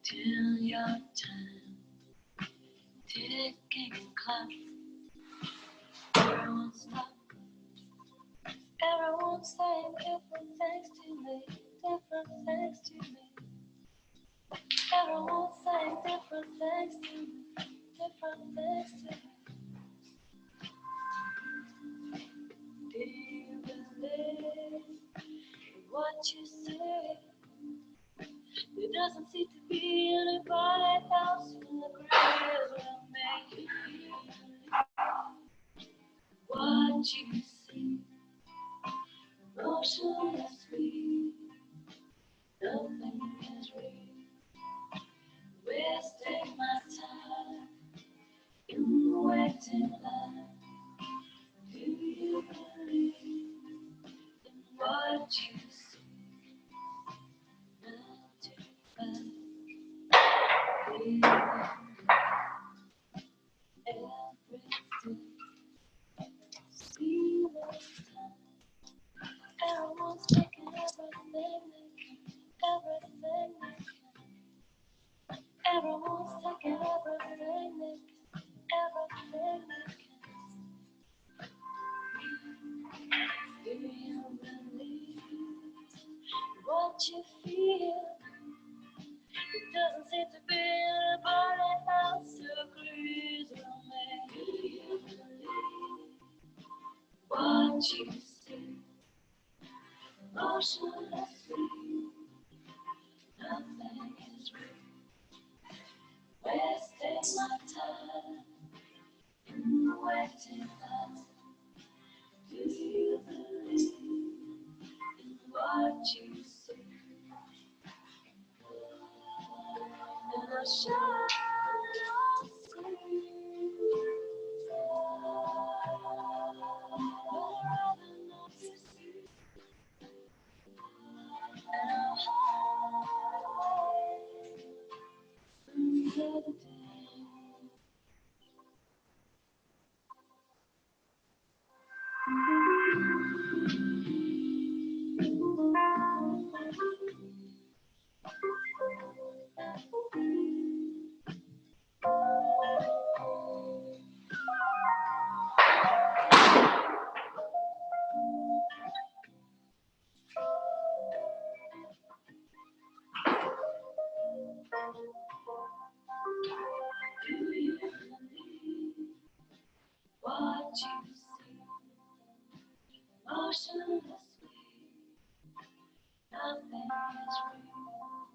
Till your time, ticking clock. Everyone stop. Everyone saying different things to me, different things to me. Everyone saying different things to me, different things to me. Do you believe in what you say? There doesn't seem to be anybody else who agrees with me. What you see, emotionless me, nothing is real. Wasting my time in the waiting line. Do you believe in what Everyone's taking everything they can, everything they can. Everyone's taking everything they can, everything they can. Do you believe what you feel? It doesn't seem to be anybody else who agrees with me. Do you believe what you see? Motionlessly, nothing is real. Wasting my time in the waiting line. Do you believe in what you see? And I shall see. And I'll hide away from the other day. Do you believe what you see? Motionlessly, nothing is real.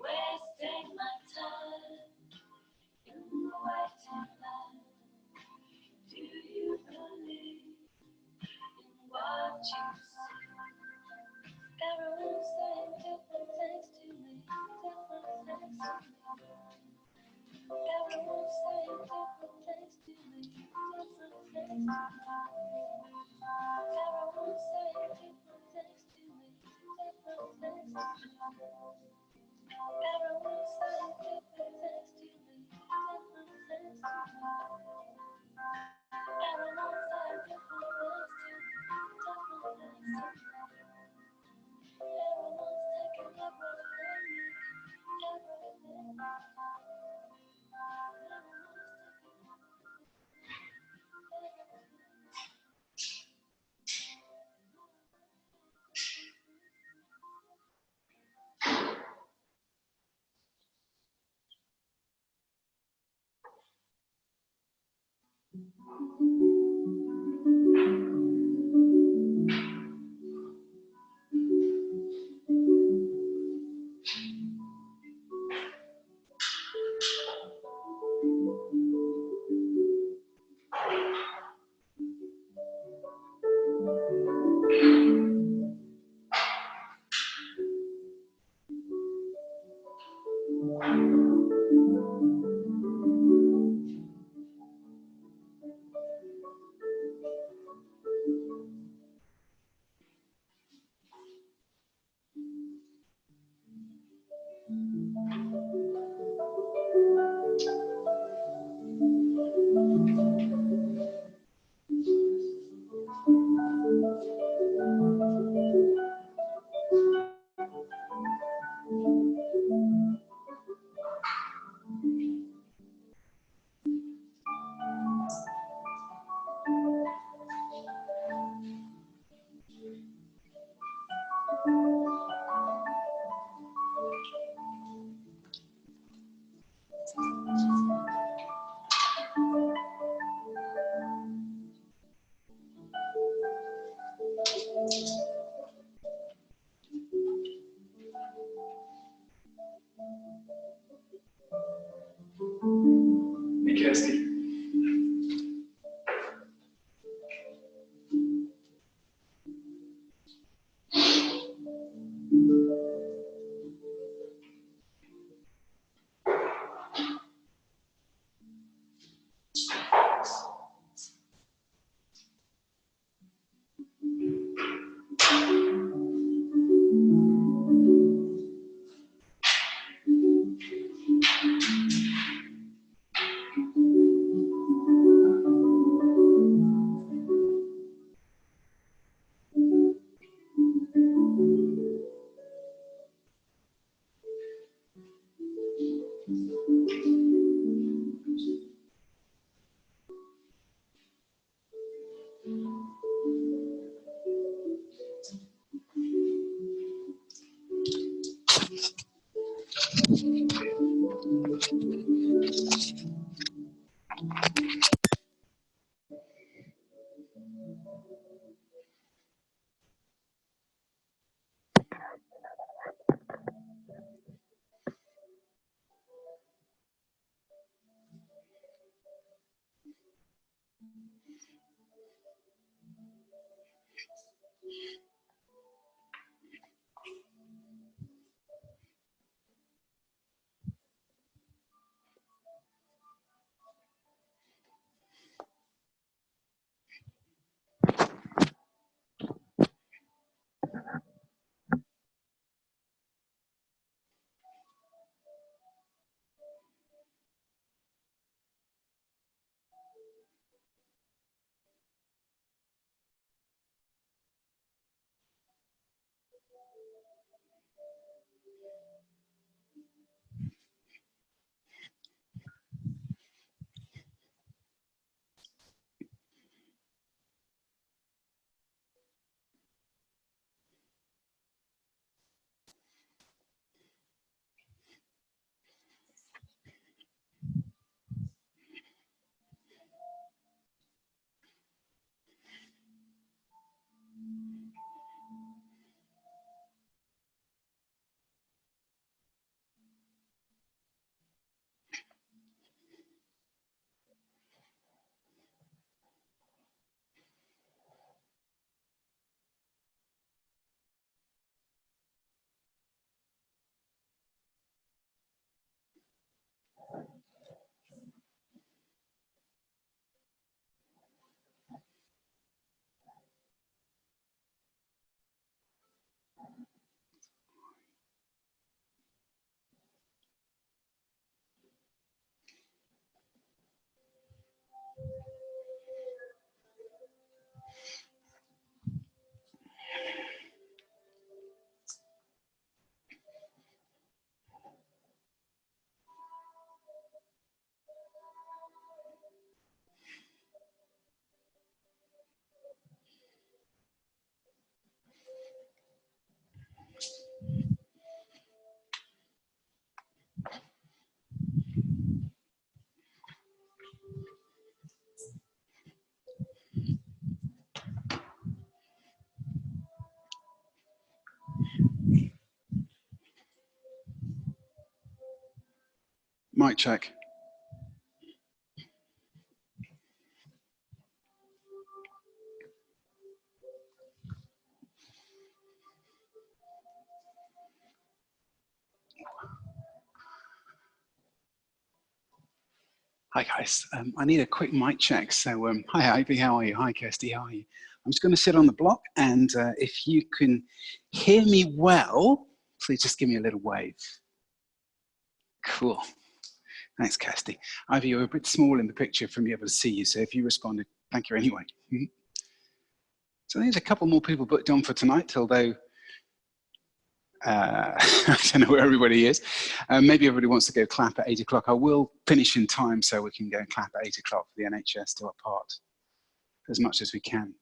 Wasting my time in the waiting line. Do you believe in what you see? Everyone's saying different things to me, different things to me. Everyone's saying different things to me, different things to me. Everyone's saying different things to me, different things to me. Everyone's saying different things to me, different things to me. Everyone's saying different things to me, different things to me. Everyone's taking everything, everything. Kirsty. Mic check. Hi guys, I need a quick mic check. So hi Ivy, how are you? Hi Kirsty, how are you? I'm just going to sit on the block, and if you can hear me well, please just give me a little wave. Cool. Thanks, Kirsty. Ivy, you're a bit small in the picture for me able to see you, so if you responded, thank you anyway. So there's a couple more people booked on for tonight, although I don't know where everybody is. Maybe everybody wants to go clap at 8 o'clock. I will finish in time so we can go and clap at 8 o'clock for the NHS to our part as much as we can.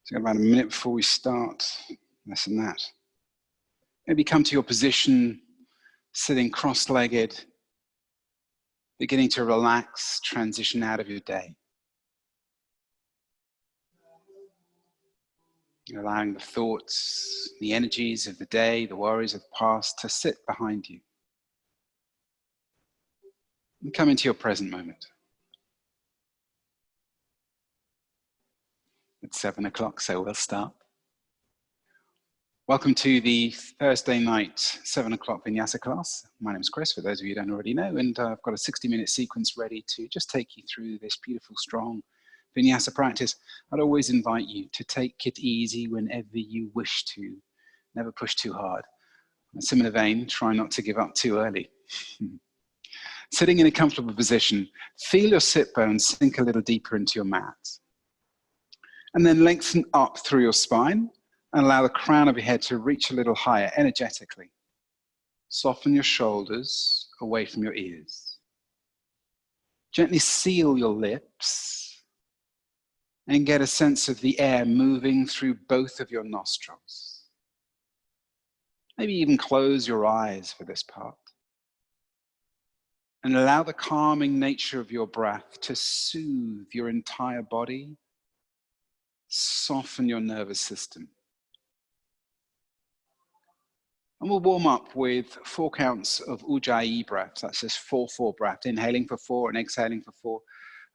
So about a minute before we start, less than that. Maybe come to your position, sitting cross-legged, beginning to relax, transition out of your day. Allowing the thoughts, the energies of the day, the worries of the past to sit behind you. And come into your present moment. It's 7 o'clock, so we'll start. Welcome to the Thursday night 7 o'clock Vinyasa class. My name is Chris, for those of you who don't already know, and I've got a 60-minute sequence ready to just take you through this beautiful, strong Vinyasa practice. I'd always invite you to take it easy whenever you wish to. Never push too hard. In a similar vein, try not to give up too early. Sitting in a comfortable position, feel your sit bones sink a little deeper into your mat. And then lengthen up through your spine and allow the crown of your head to reach a little higher energetically. Soften your shoulders away from your ears. Gently seal your lips and get a sense of the air moving through both of your nostrils. Maybe even close your eyes for this part. And allow the calming nature of your breath to soothe your entire body, soften your nervous system. And we'll warm up with 4 counts of Ujjayi breath. That's just 4-4 breath, inhaling for 4 and exhaling for 4.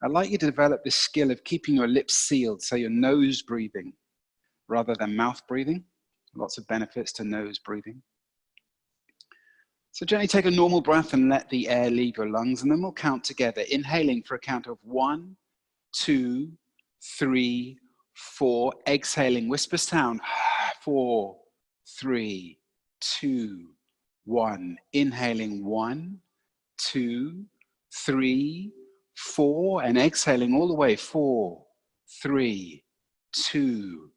I'd like you to develop this skill of keeping your lips sealed, so your nose breathing rather than mouth breathing. Lots of benefits to nose breathing. So gently take a normal breath and let the air leave your lungs, and then we'll count together, inhaling for a count of 1, 2, 3, 4, exhaling, whisper sound, 4, 3, 2, 1, inhaling 1, 2, 3, 4, and exhaling all the way, 4, 3, 2,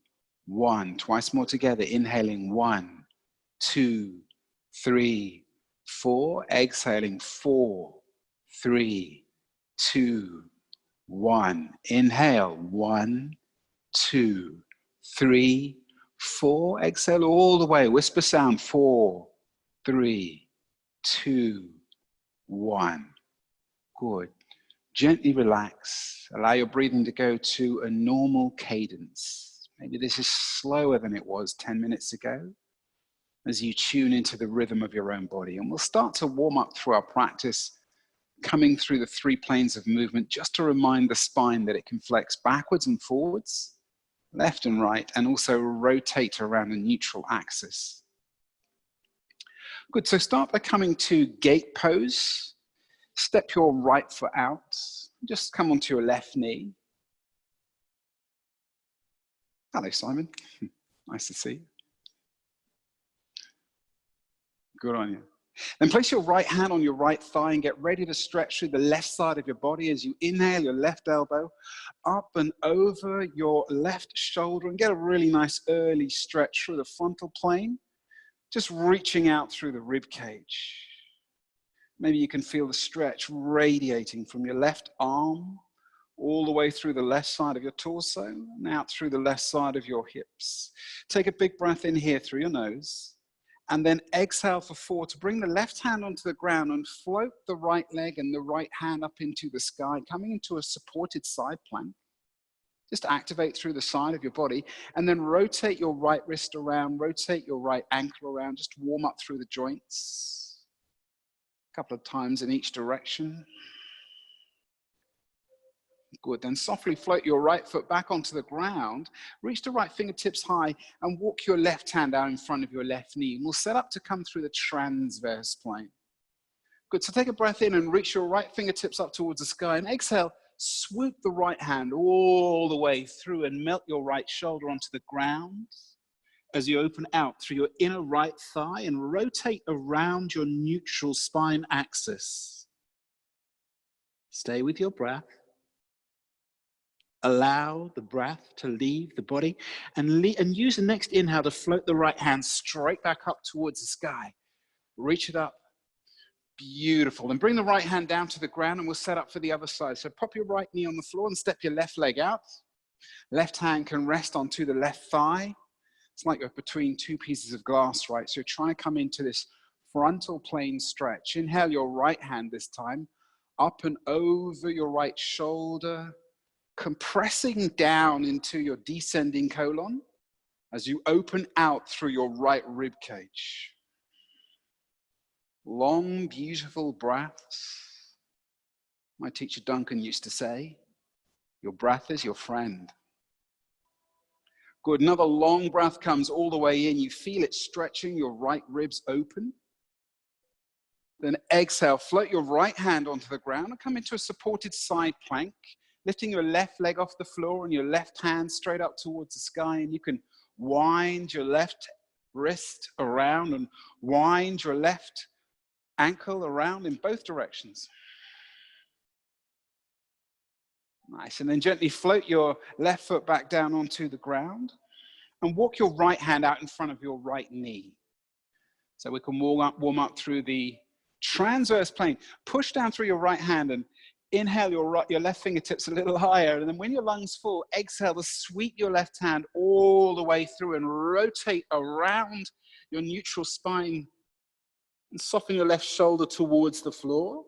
1. Twice more together, inhaling 1, 2, 3, 4, exhaling 4, 3, 2, 1. Inhale 1, 2, 3, 4. Exhale all the way. Whisper sound 4, 3, 2, 1. Good. Gently relax. Allow your breathing to go to a normal cadence. Maybe this is slower than it was 10 minutes ago, as you tune into the rhythm of your own body. And we'll start to warm up through our practice, coming through the 3 planes of movement, just to remind the spine that it can flex backwards and forwards, left and right, and also rotate around a neutral axis. Good, so start by coming to gate pose. Step your right foot out. Just come onto your left knee. Hello, Simon. Nice to see you. Good on you. Then place your right hand on your right thigh and get ready to stretch through the left side of your body as you inhale your left elbow up and over your left shoulder, and get a really nice early stretch through the frontal plane, just reaching out through the rib cage. Maybe you can feel the stretch radiating from your left arm all the way through the left side of your torso and out through the left side of your hips. Take a big breath in here through your nose, and then exhale for 4 to bring the left hand onto the ground and float the right leg and the right hand up into the sky, coming into a supported side plank. Just activate through the side of your body, and then rotate your right wrist around, rotate your right ankle around, just warm up through the joints. A couple of times in each direction. Good, then softly float your right foot back onto the ground, reach the right fingertips high, and walk your left hand out in front of your left knee. And we'll set up to come through the transverse plane. Good, so take a breath in and reach your right fingertips up towards the sky, and exhale, swoop the right hand all the way through and melt your right shoulder onto the ground as you open out through your inner right thigh and rotate around your neutral spine axis. Stay with your breath. Allow the breath to leave the body, and use the next inhale to float the right hand straight back up towards the sky. Reach it up. Beautiful. Then bring the right hand down to the ground, and we'll set up for the other side. So pop your right knee on the floor and step your left leg out. Left hand can rest onto the left thigh. It's like you're between 2 pieces of glass, right? So try to come into this frontal plane stretch. Inhale your right hand this time, up and over your right shoulder, compressing down into your descending colon as you open out through your right rib cage. Long, beautiful breaths. My teacher Duncan used to say, your breath is your friend. Good, another long breath comes all the way in. You feel it stretching your right ribs open. Then exhale, float your right hand onto the ground and come into a supported side plank, lifting your left leg off the floor and your left hand straight up towards the sky. And you can wind your left wrist around and wind your left ankle around in both directions. Nice, and then gently float your left foot back down onto the ground and walk your right hand out in front of your right knee. So we can warm up through the transverse plane. Push down through your right hand and inhale your left fingertips a little higher, and then when your lungs full, exhale to sweep your left hand all the way through and rotate around your neutral spine and soften your left shoulder towards the floor.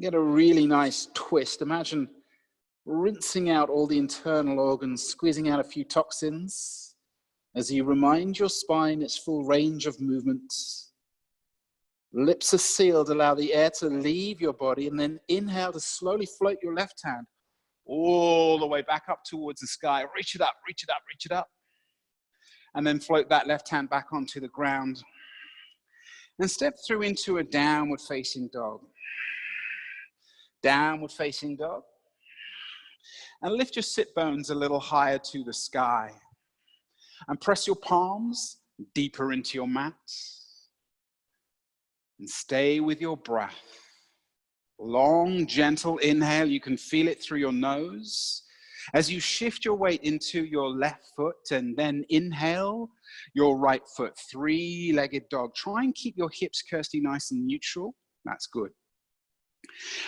Get a really nice twist. Imagine rinsing out all the internal organs, squeezing out a few toxins as you remind your spine its full range of movements. Lips are sealed, allow the air to leave your body, and then inhale to slowly float your left hand all the way back up towards the sky. Reach it up, reach it up, reach it up. And then float that left hand back onto the ground. And step through into a downward facing dog. Downward facing dog. And lift your sit bones a little higher to the sky. And press your palms deeper into your mat. And stay with your breath. Long, gentle inhale. You can feel it through your nose. As you shift your weight into your left foot and then inhale your right foot, three-legged dog. Try and keep your hips, Kirsty, nice and neutral. That's good.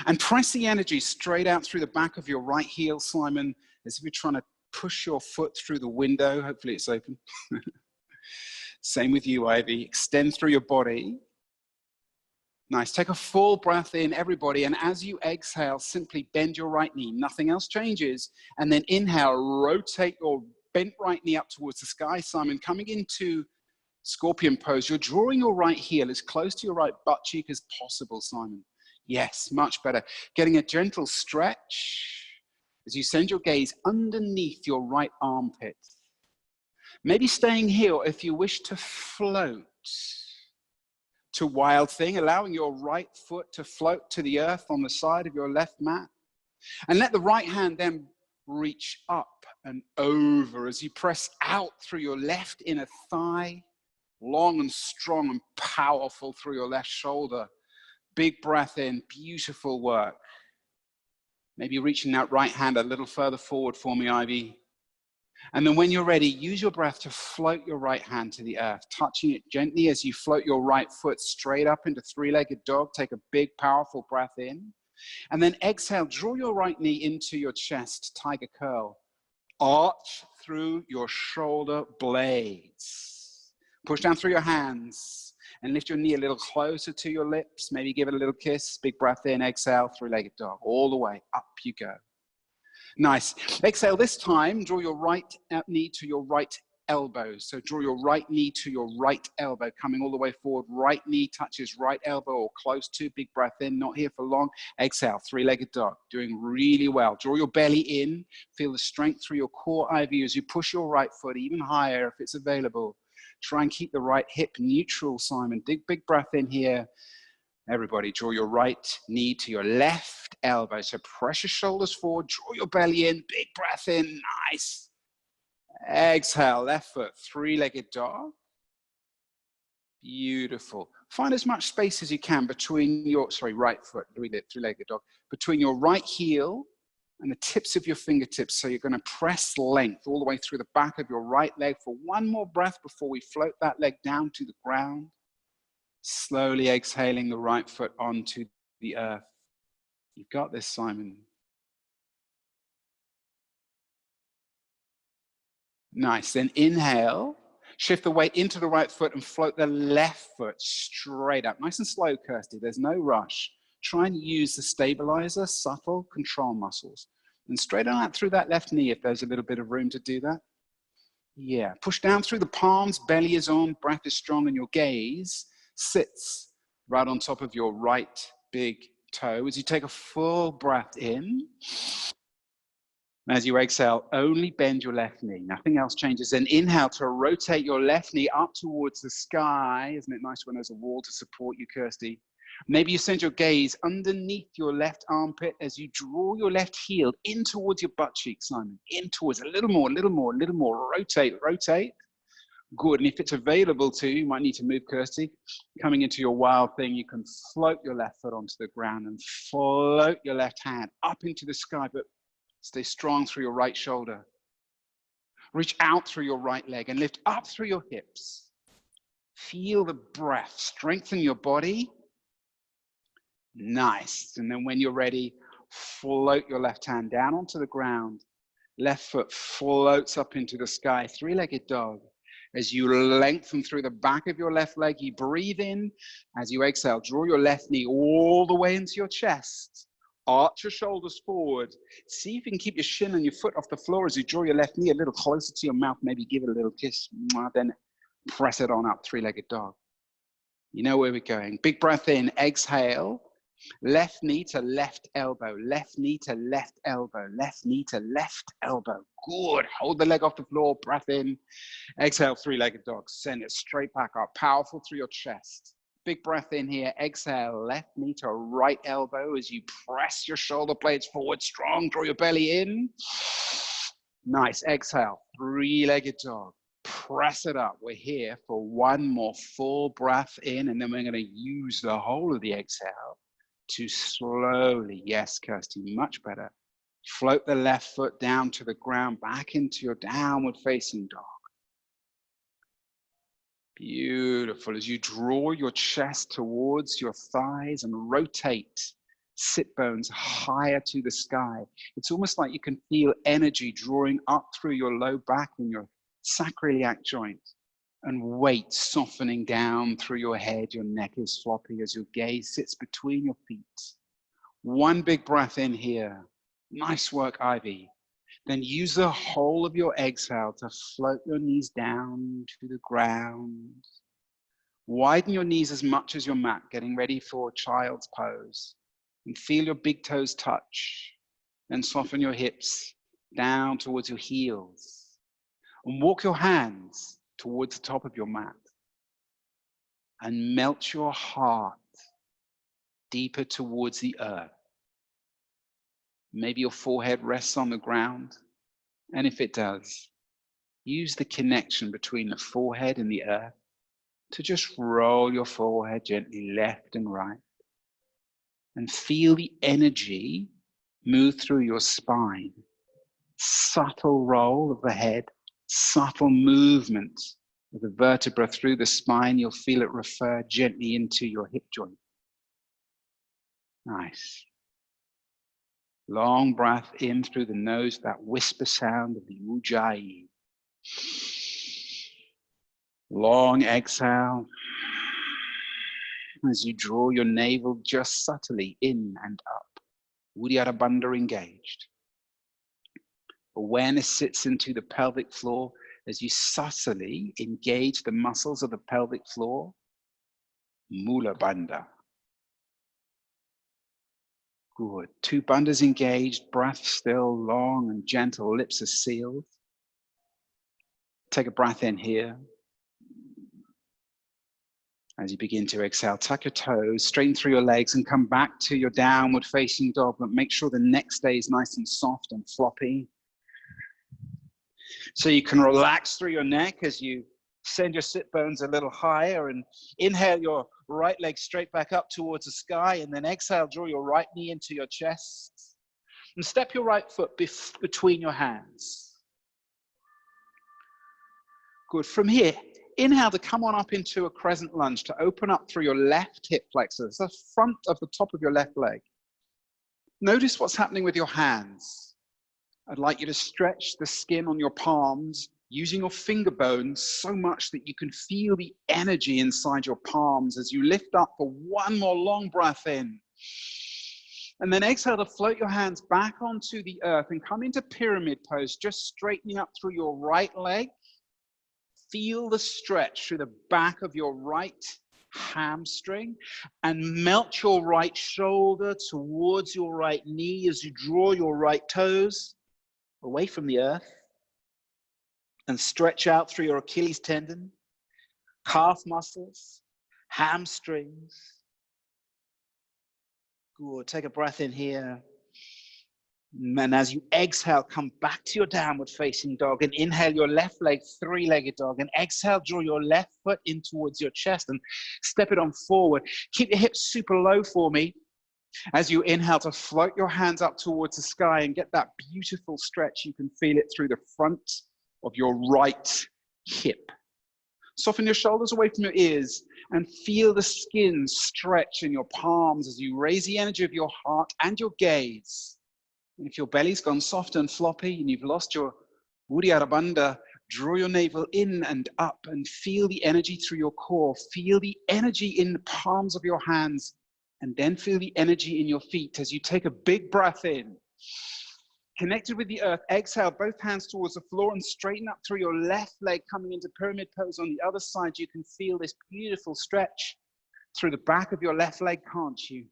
And press the energy straight out through the back of your right heel, Simon, as if you're trying to push your foot through the window. Hopefully it's open. Same with you, Ivy. Extend through your body. Nice. Take a full breath in, everybody. And as you exhale, simply bend your right knee. Nothing else changes. And then inhale, rotate your bent right knee up towards the sky, Simon. Coming into scorpion pose, you're drawing your right heel as close to your right butt cheek as possible, Simon. Yes, much better. Getting a gentle stretch as you send your gaze underneath your right armpit. Maybe staying here if you wish to float to Wild Thing, allowing your right foot to float to the earth on the side of your left mat. And let the right hand then reach up and over as you press out through your left inner thigh, long and strong and powerful through your left shoulder. Big breath in, beautiful work. Maybe reaching that right hand a little further forward for me, Ivy. And then when you're ready, use your breath to float your right hand to the earth, touching it gently as you float your right foot straight up into three-legged dog. Take a big, powerful breath in. And then exhale, draw your right knee into your chest, tiger curl. Arch through your shoulder blades. Push down through your hands and lift your knee a little closer to your lips. Maybe give it a little kiss. Big breath in, exhale, three-legged dog. All the way, up you go. Nice. Exhale this time, draw your right knee to your right elbow. So draw your right knee to your right elbow, coming all the way forward. Right knee touches right elbow or close to. Big breath in, not here for long. Exhale, three-legged dog. Doing really well. Draw your belly in. Feel the strength through your core, Ivy, as you push your right foot even higher if it's available. Try and keep the right hip neutral, Simon. Big breath in here. Everybody, draw your right knee to your left elbow. So press your shoulders forward, draw your belly in, big breath in, nice. Exhale, left foot, three-legged dog. Beautiful. Find as much space as you can between your, right foot, three-legged dog, between your right heel and the tips of your fingertips. So you're going to press length all the way through the back of your right leg for one more breath before we float that leg down to the ground. Slowly exhaling the right foot onto the earth. You've got this, Simon. Nice. Then inhale. Shift the weight into the right foot and float the left foot straight up. Nice and slow, Kirsty. There's no rush. Try and use the stabilizer, subtle control muscles. And straight on out through that left knee if there's a little bit of room to do that. Yeah. Push down through the palms. Belly is on. Breath is strong. And your gaze sits right on top of your right big toe as you take a full breath in. As you exhale, only bend your left knee. Nothing else changes. Then inhale to rotate your left knee up towards the sky. Isn't it nice when there's a wall to support you, Kirsty? Maybe you send your gaze underneath your left armpit as you draw your left heel in towards your butt cheek, Simon. In towards, a little more, a little more, a little more. Rotate, rotate. Good. And if it's available to you, you might need to move, Kirsty. Coming into your Wild Thing, you can float your left foot onto the ground and float your left hand up into the sky, but stay strong through your right shoulder. Reach out through your right leg and lift up through your hips. Feel the breath. Strengthen your body. Nice. And then when you're ready, float your left hand down onto the ground. Left foot floats up into the sky. Three-legged dog. As you lengthen through the back of your left leg, you breathe in. As you exhale, draw your left knee all the way into your chest. Arch your shoulders forward. See if you can keep your shin and your foot off the floor as you draw your left knee a little closer to your mouth. Maybe give it a little kiss. Then press it on up, three-legged dog. You know where we're going. Big breath in, exhale. Left knee to left elbow, left knee to left elbow, left knee to left elbow. Good. Hold the leg off the floor, breath in. Exhale, three-legged dog. Send it straight back up. Powerful through your chest. Big breath in here. Exhale, left knee to right elbow as you press your shoulder blades forward. Strong. Draw your belly in. Nice. Exhale, three-legged dog. Press it up. We're here for one more full breath in, and then we're going to use the whole of the exhale to slowly, yes, Kirsty, much better. Float the left foot down to the ground, back into your downward facing dog. Beautiful. As you draw your chest towards your thighs and rotate sit bones higher to the sky, it's almost like you can feel energy drawing up through your low back and your sacroiliac joint, and weight softening down through your head. Your neck is floppy as your gaze sits between your feet. One big breath in here. Nice work, Ivy. Then use the whole of your exhale to float your knees down to the ground. Widen your knees as much as your mat, getting ready for child's pose. And feel your big toes touch. Then soften your hips down towards your heels. And walk your hands towards the top of your mat. And melt your heart deeper towards the earth. Maybe your forehead rests on the ground. And if it does, use the connection between the forehead and the earth to just roll your forehead gently left and right. And feel the energy move through your spine. Subtle roll of the head, subtle movement of the vertebra through the spine. You'll feel it refer gently into your hip joint. Nice. Long breath in through the nose, that whisper sound of the Ujjayi. Long exhale as you draw your navel just subtly in and up. Uddiyana Bandha engaged. Awareness sits into the pelvic floor as you subtly engage the muscles of the pelvic floor. Mula Bandha. Good. Two bandhas engaged, breath still, long and gentle, lips are sealed. Take a breath in here. As you begin to exhale, tuck your toes, straighten through your legs and come back to your downward facing dog, but make sure the neck stays nice and soft and floppy. So you can relax through your neck as you send your sit bones a little higher, and inhale your right leg straight back up towards the sky, and then exhale, draw your right knee into your chest and step your right foot between your hands. Good. From here, inhale to come on up into a crescent lunge, to open up through your left hip flexors, the front of the top of your left leg. Notice what's happening with your hands. I'd like you to stretch the skin on your palms using your finger bones so much that you can feel the energy inside your palms as you lift up for one more long breath in. And then exhale to float your hands back onto the earth and come into pyramid pose, just straightening up through your right leg. Feel the stretch through the back of your right hamstring and melt your right shoulder towards your right knee as you draw your right toes away from the earth and stretch out through your Achilles tendon, calf muscles, hamstrings. Good. Take a breath in here. And as you exhale, come back to your downward facing dog and inhale your left leg, three-legged dog, and exhale, draw your left foot in towards your chest and step it on forward. Keep your hips super low for me as you inhale to float your hands up towards the sky and get that beautiful stretch. You can feel it through the front of your right hip. Soften your shoulders away from your ears and feel the skin stretch in your palms as you raise the energy of your heart and your gaze. And if your belly's gone soft and floppy and you've lost your Uddiyana Bandha, draw your navel in and up and feel the energy through your core. Feel the energy in the palms of your hands And then feel the energy in your feet as you take a big breath in. Connected with the earth, exhale, both hands towards the floor and straighten up through your left leg, coming into pyramid pose. On the other side, you can feel this beautiful stretch through the back of your left leg, can't you?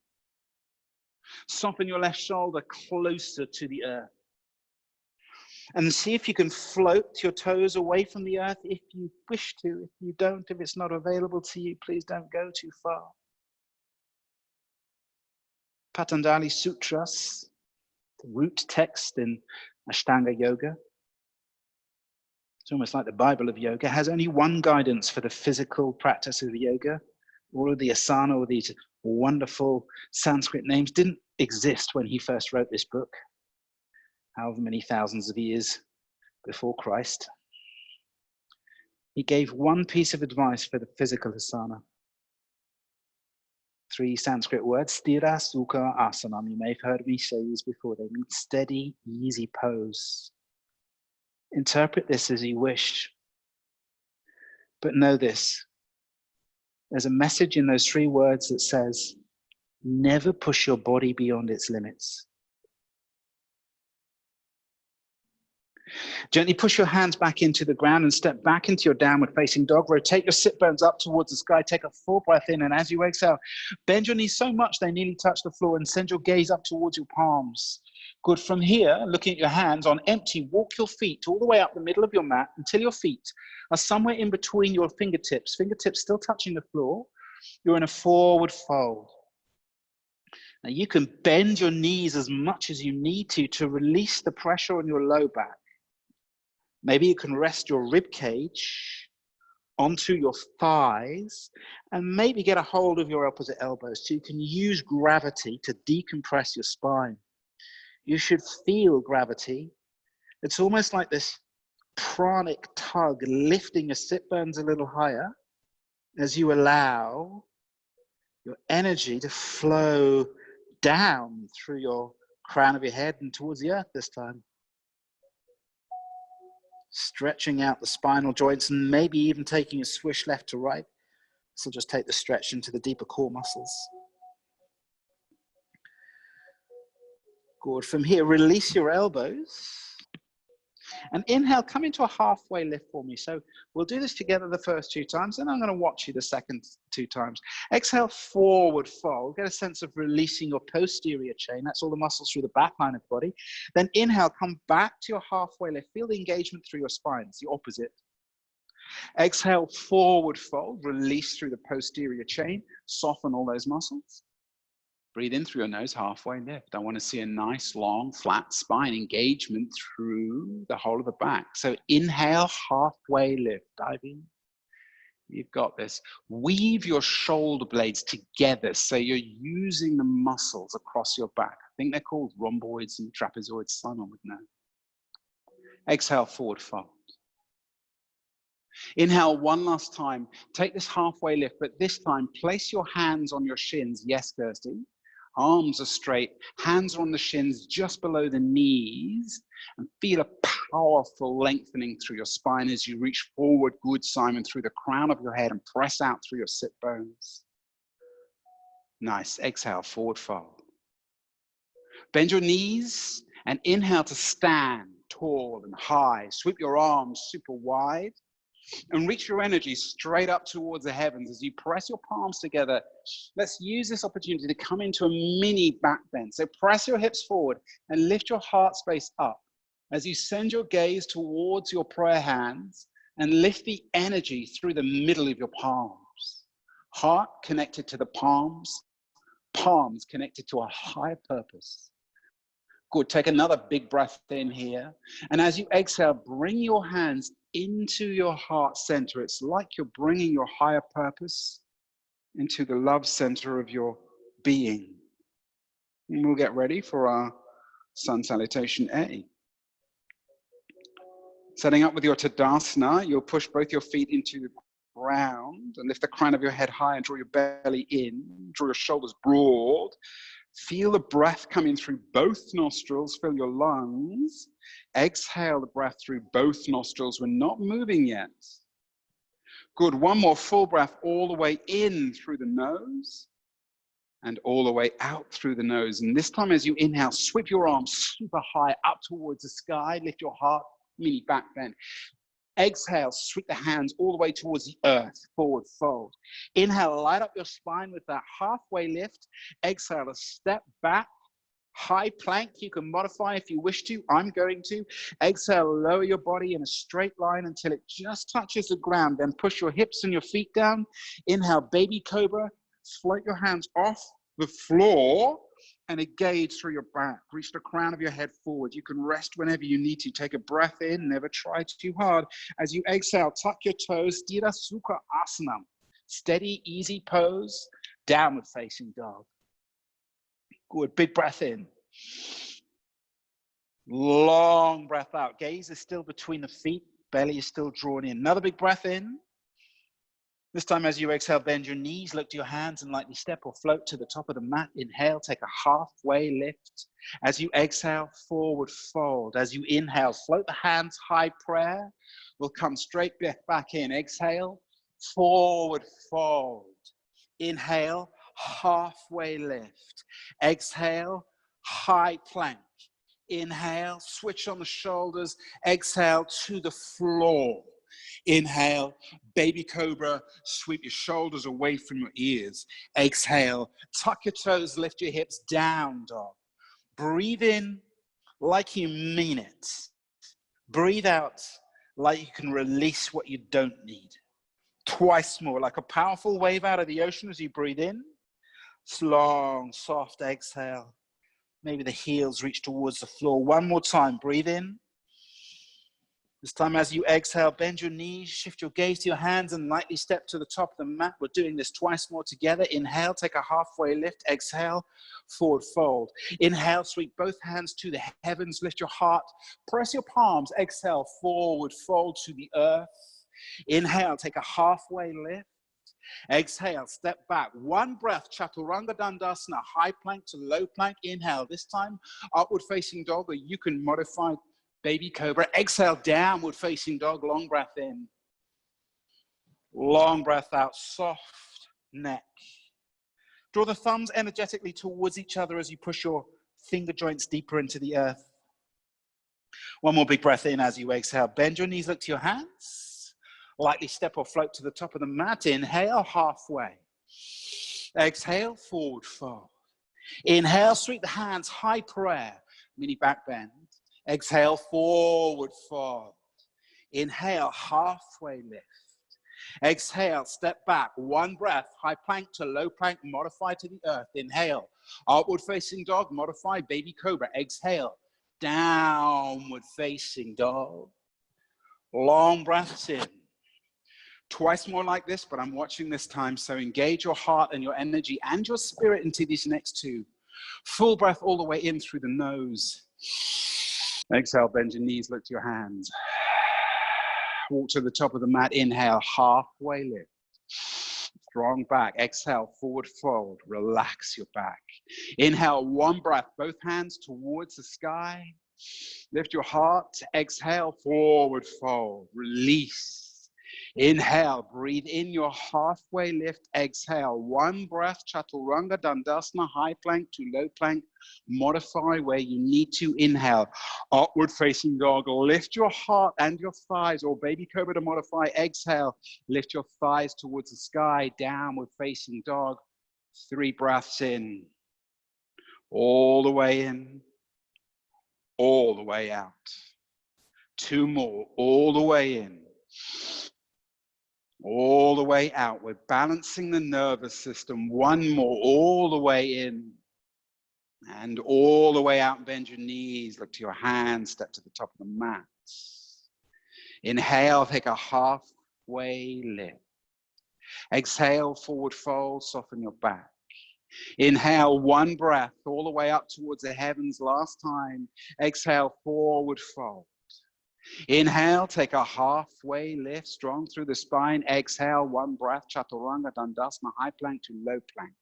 Soften your left shoulder closer to the earth. And see if you can float your toes away from the earth if you wish to. If you don't, if it's not available to you, please don't go too far. Patanjali Sutras, the root text in Ashtanga Yoga. It's almost like the Bible of yoga. It has only one guidance for the physical practice of yoga. All of the asana, all these wonderful Sanskrit names didn't exist when he first wrote this book, however many thousands of years before Christ. He gave one piece of advice for the physical asana. 3 Sanskrit words, Sthira Sukha Asanam. You may have heard me say these before. They mean steady, easy pose. Interpret this as you wish. But know this. There's a message in those 3 words that says, never push your body beyond its limits. Gently push your hands back into the ground and step back into your downward facing dog. Rotate your sit bones up towards the sky. Take a full breath in, and as you exhale, bend your knees so much they nearly touch the floor and send your gaze up towards your palms. Good. From here, looking at your hands on empty, walk your feet all the way up the middle of your mat until your feet are somewhere in between your fingertips. Fingertips still touching the floor. You're in a forward fold. Now you can bend your knees as much as you need to release the pressure on your low back. Maybe you can rest your rib cage onto your thighs and maybe get a hold of your opposite elbows so you can use gravity to decompress your spine. You should feel gravity. It's almost like this pranic tug lifting your sit bones a little higher as you allow your energy to flow down through your crown of your head and towards the earth this time. Stretching out the spinal joints and maybe even taking a swish left to right. So just take the stretch into the deeper core muscles. Good. From here, release your elbows. And inhale, come into a halfway lift for me. So we'll do this together the first 2 times, and I'm going to watch you the second 2 times. Exhale, forward fold. Get a sense of releasing your posterior chain. That's all the muscles through the back line of the body. Then inhale, come back to your halfway lift. Feel the engagement through your spine. It's the opposite. Exhale, forward fold. Release through the posterior chain. Soften all those muscles. Breathe in through your nose, halfway lift. I want to see a nice, long, flat spine engagement through the whole of the back. So inhale, halfway lift. Dive in. You've got this. Weave your shoulder blades together so you're using the muscles across your back. I think they're called rhomboids and trapezoids. Simon would know. Exhale, forward fold. Inhale one last time. Take this halfway lift, but this time place your hands on your shins. Yes, Kirsty. Arms are straight, hands are on the shins just below the knees, and feel a powerful lengthening through your spine as you reach forward, good Simon, through the crown of your head and press out through your sit bones. Nice. Exhale, forward fold. Bend your knees and inhale to stand tall and high. Sweep your arms super wide. And reach your energy straight up towards the heavens as you press your palms together. Let's use this opportunity to come into a mini back bend. So press your hips forward and lift your heart space up as you send your gaze towards your prayer hands and lift the energy through the middle of your palms. Heart connected to the palms, palms connected to a higher purpose. Good. Take another big breath in here. And as you exhale, bring your hands into your heart center. It's like you're bringing your higher purpose into the love center of your being. And we'll get ready for our sun salutation A. Setting up with your Tadasana, you'll push both your feet into the ground and lift the crown of your head high and draw your belly in. Draw your shoulders broad. Feel the breath coming through both nostrils. Fill your lungs. Exhale the breath through both nostrils. We're not moving yet. Good. One more full breath all the way in through the nose. and all the way out through the nose. And this time as you inhale, sweep your arms super high up towards the sky, lift your heart, mini back bend. Exhale, sweep the hands all the way towards the earth, forward fold. Inhale, light up your spine with that halfway lift. Exhale, a step back, high plank. You can modify if you wish to. I'm going to. Exhale, lower your body in a straight line until it just touches the ground. Then push your hips and your feet down. Inhale, baby cobra. Float your hands off the floor and engage through your back. Reach the crown of your head forward. You can rest whenever you need to. Take a breath in. Never try too hard. As you exhale, tuck your toes. Sthira Sukha Asana. Steady, easy pose. Downward facing dog. Good. Big breath in. Long breath out. Gaze is still between the feet. Belly is still drawn in. Another big breath in. This time as you exhale, bend your knees, look to your hands and lightly step or float to the top of the mat. Inhale, take a halfway lift. As you exhale, forward fold. As you inhale, float the hands, high prayer. We'll come straight back in. Exhale, forward fold. Inhale, halfway lift. Exhale, high plank. Inhale, switch on the shoulders. Exhale to the floor. Inhale, baby cobra, sweep your shoulders away from your ears. Exhale, tuck your toes, lift your hips, down dog. Breathe in like you mean it. Breathe out like you can release what you don't need. Twice more, like a powerful wave out of the ocean as you breathe in. Long, soft exhale. Maybe the heels reach towards the floor. One more time, breathe in. This time as you exhale, bend your knees, shift your gaze to your hands and lightly step to the top of the mat. We're doing this twice more together. Inhale, take a halfway lift. Exhale, forward fold. Inhale, sweep both hands to the heavens. Lift your heart, press your palms. Exhale, forward fold to the earth. Inhale, take a halfway lift. Exhale, step back. One breath, Chaturanga Dandasana, high plank to low plank. Inhale, this time upward facing dog, or you can modify baby cobra. Exhale, downward facing dog, long breath in. Long breath out, soft neck. Draw the thumbs energetically towards each other as you push your finger joints deeper into the earth. One more big breath in as you exhale. Bend your knees, look to your hands. Lightly step or float to the top of the mat. Inhale, halfway. Exhale, forward fold. Inhale, sweep the hands, high prayer, mini back bend. Exhale, forward fold. Inhale, halfway lift. Exhale, step back. One breath, high plank to low plank, modify to the earth. Inhale, upward facing dog, modify baby cobra. Exhale, downward facing dog. Long breaths in. Twice more like this, but I'm watching this time, so engage your heart and your energy and your spirit into these next two. Full breath all the way in through the nose. Exhale, bend your knees, look to your hands. Walk to the top of the mat. Inhale, halfway lift. Strong back. Exhale, forward fold. Relax your back. Inhale, one breath, both hands towards the sky. Lift your heart. Exhale, forward fold. Release. Inhale, breathe in your halfway lift. Exhale, one breath, Chaturanga Dandasana, high plank to low plank. Modify where you need to. Inhale, upward facing dog. Lift your heart and your thighs, or baby cobra to modify. Exhale, lift your thighs towards the sky. Downward facing dog. 3 breaths in. All the way in. All the way out. 2 more. All the way in. All the way out. We're balancing the nervous system. 1 more, all the way in. And all the way out. Bend your knees, look to your hands, step to the top of the mat. Inhale, take a halfway lift. Exhale, forward fold, soften your back. Inhale, 1 breath, all the way up towards the heavens. Last time. Exhale, forward fold. Inhale, take a halfway lift, strong through the spine. Exhale, 1 breath, Chaturanga Dandasana, high plank to low plank.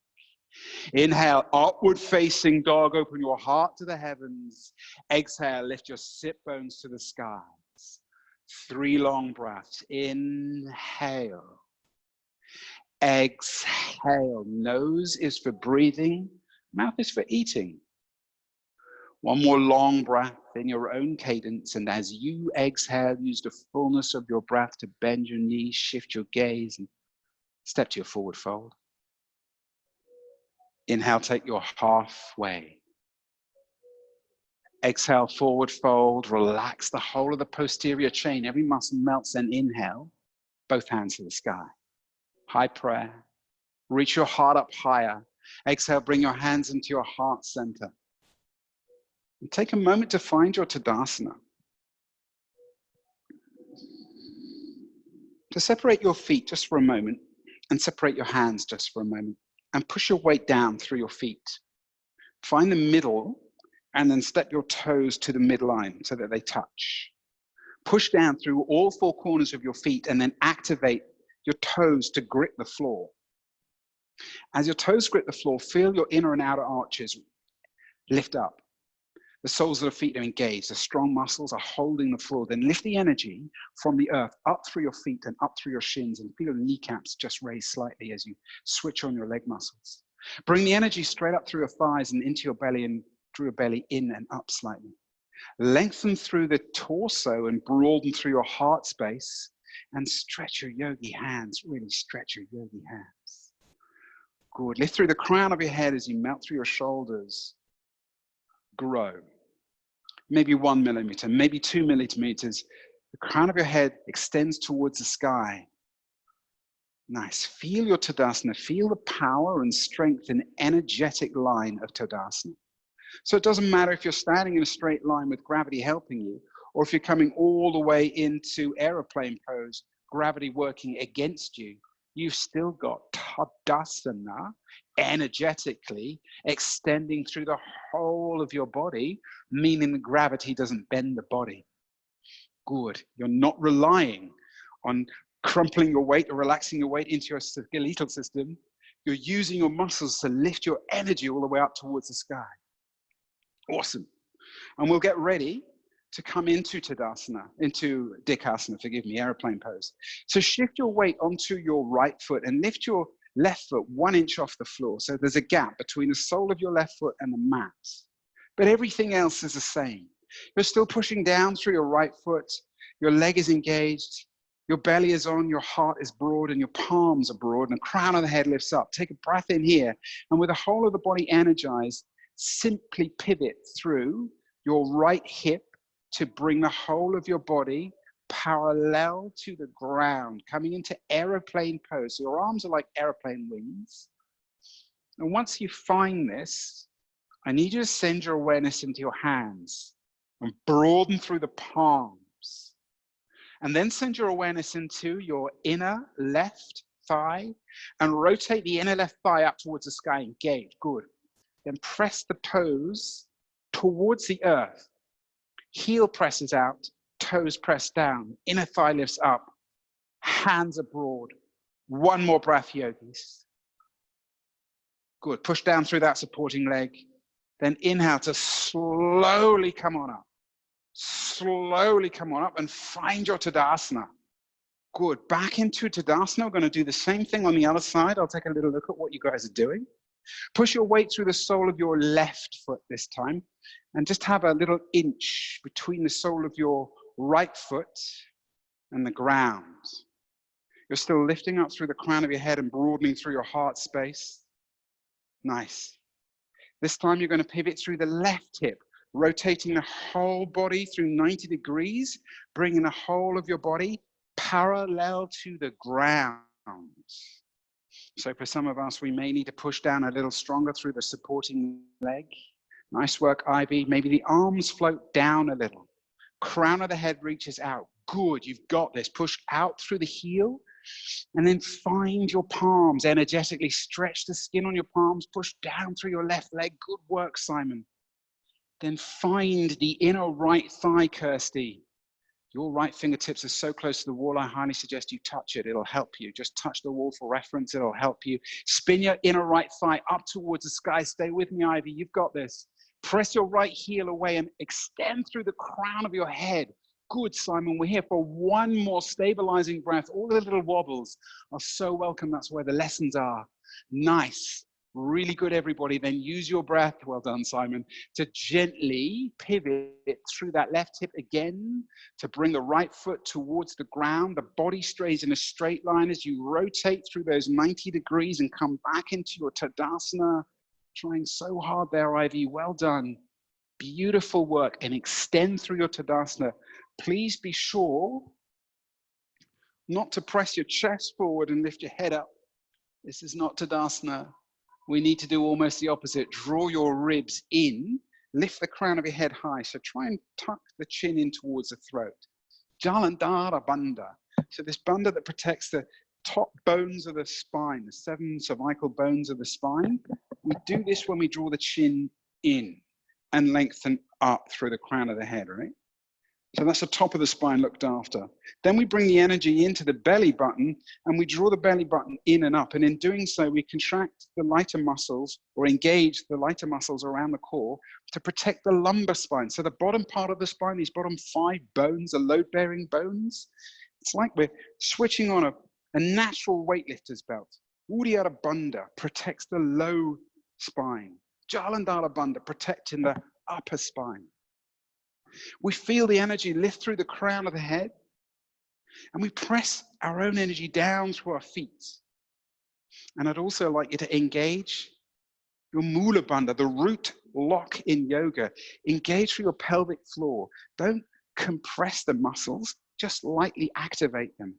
Inhale, upward facing dog, open your heart to the heavens. Exhale, lift your sit bones to the skies. 3 long breaths. Inhale. Exhale. Nose is for breathing. Mouth is for eating. One more long breath in your own cadence. And as you exhale, use the fullness of your breath to bend your knees, shift your gaze, and step to your forward fold. Inhale, take your halfway. Exhale, forward fold. Relax the whole of the posterior chain. Every muscle melts. And inhale, both hands to the sky. High prayer. Reach your heart up higher. Exhale, bring your hands into your heart center. And take a moment to find your Tadasana. To separate your feet just for a moment, and separate your hands just for a moment, and push your weight down through your feet. Find the middle, and then step your toes to the midline so that they touch. Push down through all four corners of your feet, and then activate your toes to grip the floor. As your toes grip the floor, feel your inner and outer arches lift up. The soles of the feet are engaged. The strong muscles are holding the floor. Then lift the energy from the earth up through your feet and up through your shins, and feel your kneecaps just raise slightly as you switch on your leg muscles. Bring the energy straight up through your thighs and into your belly, and through your belly in and up slightly. Lengthen through the torso and broaden through your heart space, and stretch your yogi hands. Really stretch your yogi hands. Good. Lift through the crown of your head as you melt through your shoulders. Grow. Maybe 1 millimeter, maybe 2 millimeters. The crown of your head extends towards the sky. Nice. Feel your Tadasana. Feel the power and strength and energetic line of Tadasana. So it doesn't matter if you're standing in a straight line with gravity helping you, or if you're coming all the way into aeroplane pose, gravity working against you. You've still got Tadasana energetically extending through the whole of your body, meaning the gravity doesn't bend the body. Good. You're not relying on crumpling your weight or relaxing your weight into your skeletal system. You're using your muscles to lift your energy all the way up towards the sky. Awesome. And we'll get ready to come into Tadasana, into Dikasana, forgive me, airplane pose. So shift your weight onto your right foot and lift your left foot 1 inch off the floor. So there's a gap between the sole of your left foot and the mat. But everything else is the same. You're still pushing down through your right foot. Your leg is engaged. Your belly is on, your heart is broad, and your palms are broad, and the crown of the head lifts up. Take a breath in here. And with the whole of the body energized, simply pivot through your right hip to bring the whole of your body parallel to the ground, coming into aeroplane pose. So your arms are like airplane wings. And once you find this, I need you to send your awareness into your hands and broaden through the palms. And then send your awareness into your inner left thigh and rotate the inner left thigh up towards the sky. Engage. Good. Then press the toes towards the earth. Heel presses out, toes press down, inner thigh lifts up, hands are broad. 1 more breath, yogis. Good. Push down through that supporting leg. Then inhale to slowly come on up. Slowly come on up and find your Tadasana. Good. Back into Tadasana. We're going to do the same thing on the other side. I'll take a little look at what you guys are doing. Push your weight through the sole of your left foot this time, and just have a little inch between the sole of your right foot and the ground. You're still lifting up through the crown of your head and broadening through your heart space. Nice. This time you're going to pivot through the left hip, rotating the whole body through 90 degrees, bringing the whole of your body parallel to the ground. So for some of us, we may need to push down a little stronger through the supporting leg. Nice work, Ivy. Maybe the arms float down a little. Crown of the head reaches out. Good, you've got this. Push out through the heel and then find your palms energetically. Stretch the skin on your palms. Push down through your left leg. Good work, Simon. Then find the inner right thigh, Kirsty. Your right fingertips are so close to the wall, I highly suggest you touch it. It'll help you. Just touch the wall for reference. It'll help you. Spin your inner right thigh up towards the sky. Stay with me, Ivy. You've got this. Press your right heel away and extend through the crown of your head. Good, Simon. We're here for one more stabilizing breath. All the little wobbles are so welcome. That's where the lessons are. Nice. Really good, everybody. Then use your breath. Well done, Simon. To gently pivot through that left hip again, to bring the right foot towards the ground. The body stays in a straight line as you rotate through those 90 degrees and come back into your Tadasana. Trying so hard there, Ivy. Well done. Beautiful work. And extend through your Tadasana. Please be sure not to press your chest forward and lift your head up. This is not Tadasana. We need to do almost the opposite. Draw your ribs in, lift the crown of your head high. So try and tuck the chin in towards the throat. Jalandhara Bandha. So this bandha that protects the top bones of the spine, the 7 cervical bones of the spine. We do this when we draw the chin in and lengthen up through the crown of the head, right? So that's the top of the spine looked after. Then we bring the energy into the belly button and we draw the belly button in and up. And in doing so, we contract the lighter muscles or engage the lighter muscles around the core to protect the lumbar spine. So the bottom part of the spine, these bottom 5 bones are load-bearing bones. It's like we're switching on a natural weightlifter's belt. Uddiyana Bandha protects the low spine. Jalandhara Bandha protecting the upper spine. We feel the energy lift through the crown of the head, and we press our own energy down through our feet. And I'd also like you to engage your Mula Bandha, the root lock in yoga. Engage through your pelvic floor. Don't compress the muscles, just lightly activate them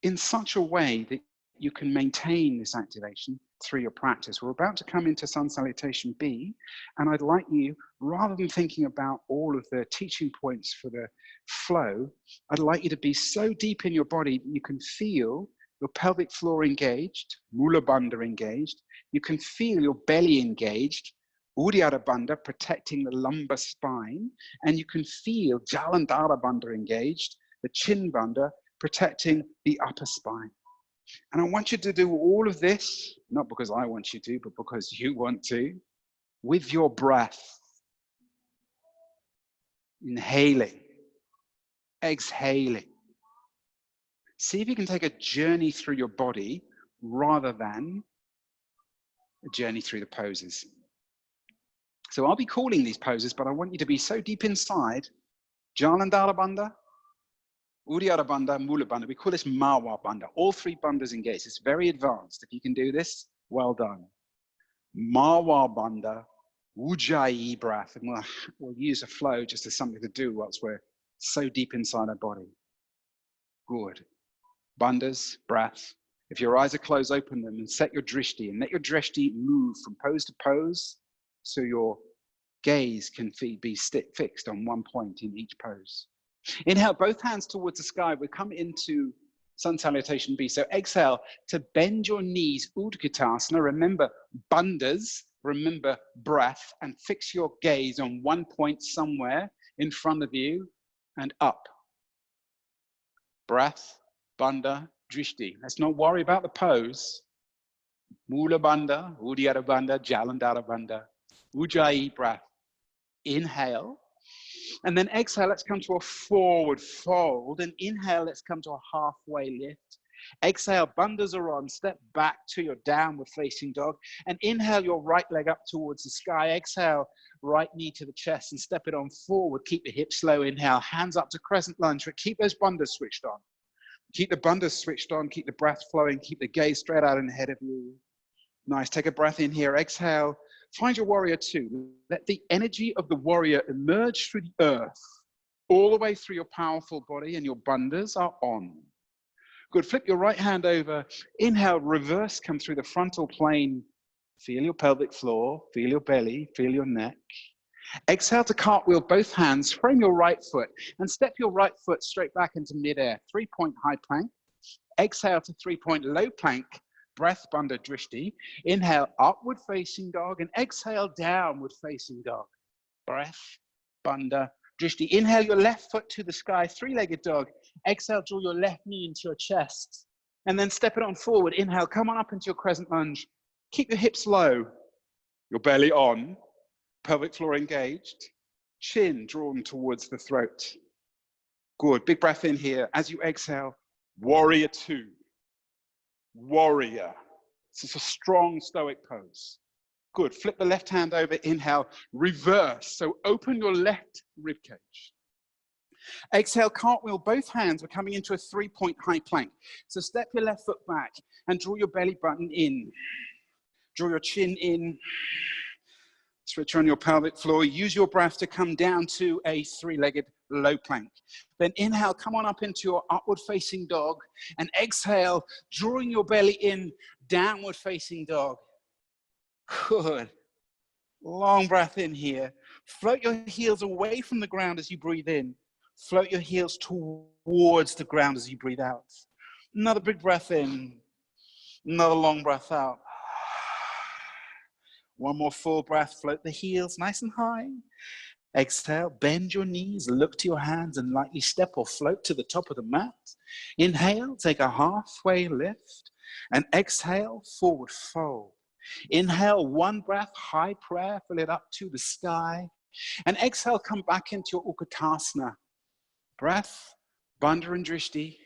in such a way that you can maintain this activation through your practice. We're about to come into Sun Salutation B, and I'd like you, rather than thinking about all of the teaching points for the flow, I'd like you to be so deep in your body that you can feel your pelvic floor engaged, Mula Bandha engaged, you can feel your belly engaged, Uddiyana Bandha protecting the lumbar spine, and you can feel Jalandhara Bandha engaged, the chin bandha protecting the upper spine. And I want you to do all of this, not because I want you to, but because you want to, with your breath. Inhaling, exhaling. See if you can take a journey through your body rather than a journey through the poses. So I'll be calling these poses, but I want you to be so deep inside. Jalandhara Bandha, Uddiyana Bandha, Mula Bandha. We call this Mawa Bandha. All 3 bandhas engaged. It's very advanced. If you can do this, well done. Mawa Bandha, Ujjayi breath. And we'll use a flow just as something to do whilst we're so deep inside our body. Good. Bandhas, breath. If your eyes are closed, open them and set your drishti. And let your drishti move from pose to pose so your gaze can be fixed on one point in each pose. Inhale, both hands towards the sky. We come into Sun Salutation B. So exhale to bend your knees, Udkitasana. Remember bandhas, remember breath, and fix your gaze on one point somewhere in front of you and up. Breath, bandha, drishti. Let's not worry about the pose. Mula Bandha, Uddiyana Bandha, Jalandhara Bandha, Ujjayi breath. Inhale. And then exhale, let's come to a forward fold. And inhale, let's come to a halfway lift. Exhale, bandhas are on. Step back to your downward facing dog. And inhale your right leg up towards the sky. Exhale, right knee to the chest and step it on forward. Keep the hips low. Inhale, hands up to crescent lunge. But keep those bandhas switched on. Keep the bandhas switched on. Keep the breath flowing. Keep the gaze straight out and ahead of you. Nice. Take a breath in here. Exhale. Find your warrior 2. Let the energy of the warrior emerge through the earth, all the way through your powerful body, and your bandhas are on. Good. Flip your right hand over. Inhale, reverse, come through the frontal plane. Feel your pelvic floor, feel your belly, feel your neck. Exhale to cartwheel both hands, frame your right foot, and step your right foot straight back into midair. 3-point high plank. Exhale to 3-point low plank. Breath, bandha, drishti. Inhale, upward facing dog, and exhale, downward facing dog. Breath, bandha, drishti. Inhale your left foot to the sky, 3-legged dog. Exhale, draw your left knee into your chest. And then step it on forward. Inhale, come on up into your crescent lunge. Keep your hips low, your belly on, pelvic floor engaged, chin drawn towards the throat. Good, big breath in here. As you exhale, warrior two. Warrior. This is a strong stoic pose. Good, flip the left hand over, inhale, reverse. So open your left rib cage. Exhale, cartwheel both hands. We're coming into a 3-point high plank. So step your left foot back and draw your belly button in. Draw your chin in. Switch on your pelvic floor. Use your breath to come down to a 3-legged low plank. Then inhale, come on up into your upward facing dog. And exhale, drawing your belly in, downward facing dog. Good. Long breath in here. Float your heels away from the ground as you breathe in. Float your heels towards the ground as you breathe out. Another big breath in. Another long breath out. One more full breath. Float the heels nice and high. Exhale, bend your knees, look to your hands and lightly step or float to the top of the mat. Inhale, take a halfway lift. And exhale, forward fold. Inhale, one breath, high prayer, fill it up to the sky. And exhale, come back into your Utkatasana. Breath, Bandha and Drishti.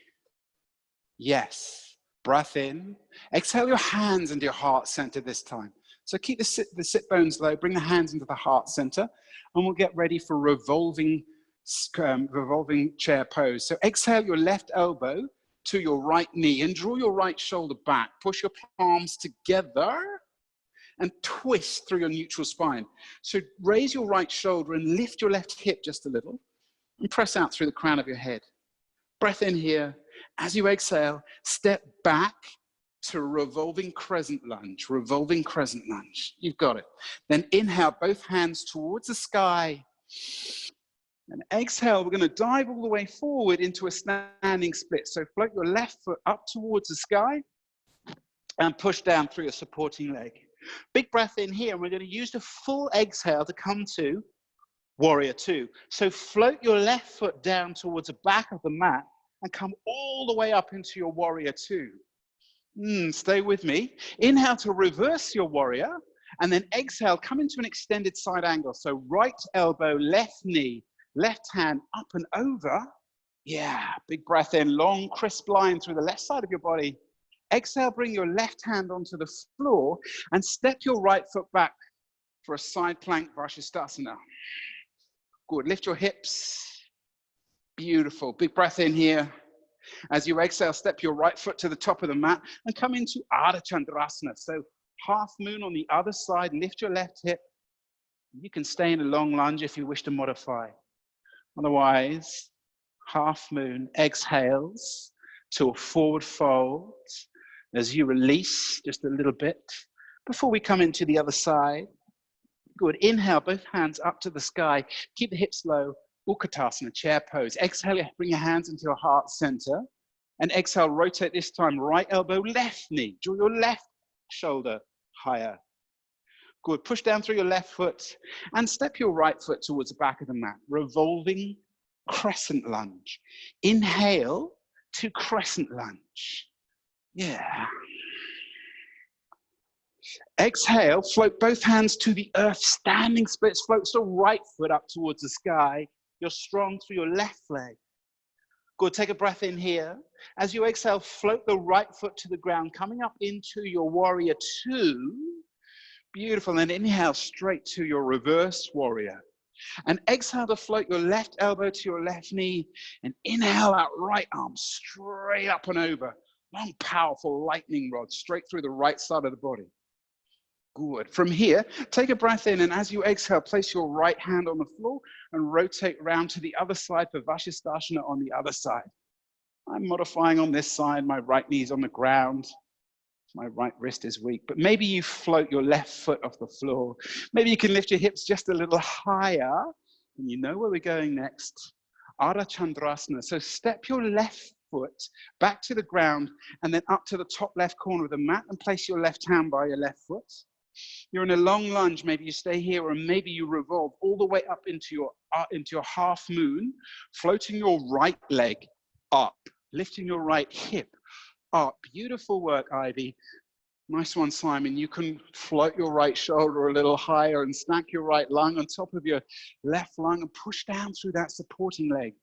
Yes. Breath in. Exhale your hands into your heart center this time. So keep the sit bones low, bring the hands into the heart center, and we'll get ready for revolving chair pose. So exhale your left elbow to your right knee and draw your right shoulder back. Push your palms together and twist through your neutral spine. So raise your right shoulder and lift your left hip just a little and press out through the crown of your head. Breath in here. As you exhale, step back to revolving crescent lunge, revolving crescent lunge. You've got it. Then inhale, both hands towards the sky. And exhale, we're going to dive all the way forward into a standing split. So float your left foot up towards the sky and push down through your supporting leg. Big breath in here, and we're going to use the full exhale to come to warrior two. So float your left foot down towards the back of the mat and come all the way up into your warrior two. Stay with me. Inhale to reverse your warrior, and then exhale, come into an extended side angle. So right elbow, left knee, left hand up and over. Yeah, big breath in, long crisp line through the left side of your body. Exhale, bring your left hand onto the floor and step your right foot back for a side plank Vashisthasana. Good, lift your hips. Beautiful, big breath in here. As you exhale, step your right foot to the top of the mat and come into Ardha Chandrasana. So half moon on the other side, lift your left hip. You can stay in a long lunge if you wish to modify. Otherwise, half moon exhales to a forward fold as you release just a little bit before we come into the other side. Good, inhale, both hands up to the sky. Keep the hips low. Utkatasana, chair pose. Exhale, bring your hands into your heart center. And exhale, rotate this time, right elbow, left knee. Draw your left shoulder higher. Good, push down through your left foot and step your right foot towards the back of the mat. Revolving crescent lunge. Inhale to crescent lunge. Yeah. Exhale, float both hands to the earth, standing splits. Float the right foot up towards the sky. You're strong through your left leg. Good, take a breath in here. As you exhale, float the right foot to the ground, coming up into your warrior two. Beautiful, and inhale straight to your reverse warrior. And exhale to float your left elbow to your left knee. And inhale that right arm straight up and over. Long, powerful lightning rod straight through the right side of the body. Good. From here, take a breath in, and as you exhale, place your right hand on the floor and rotate around to the other side for Vashisthasana on the other side. I'm modifying on this side. My right knee is on the ground. My right wrist is weak, but maybe you float your left foot off the floor. Maybe you can lift your hips just a little higher, and you know where we're going next. Ardha Chandrasana. So step your left foot back to the ground and then up to the top left corner of the mat and place your left hand by your left foot. You're in a long lunge. Maybe you stay here, or maybe you revolve all the way up into your half moon, floating your right leg up, lifting your right hip up. Beautiful work, Ivy. Nice one, Simon. You can float your right shoulder a little higher and stack your right lung on top of your left lung and push down through that supporting leg.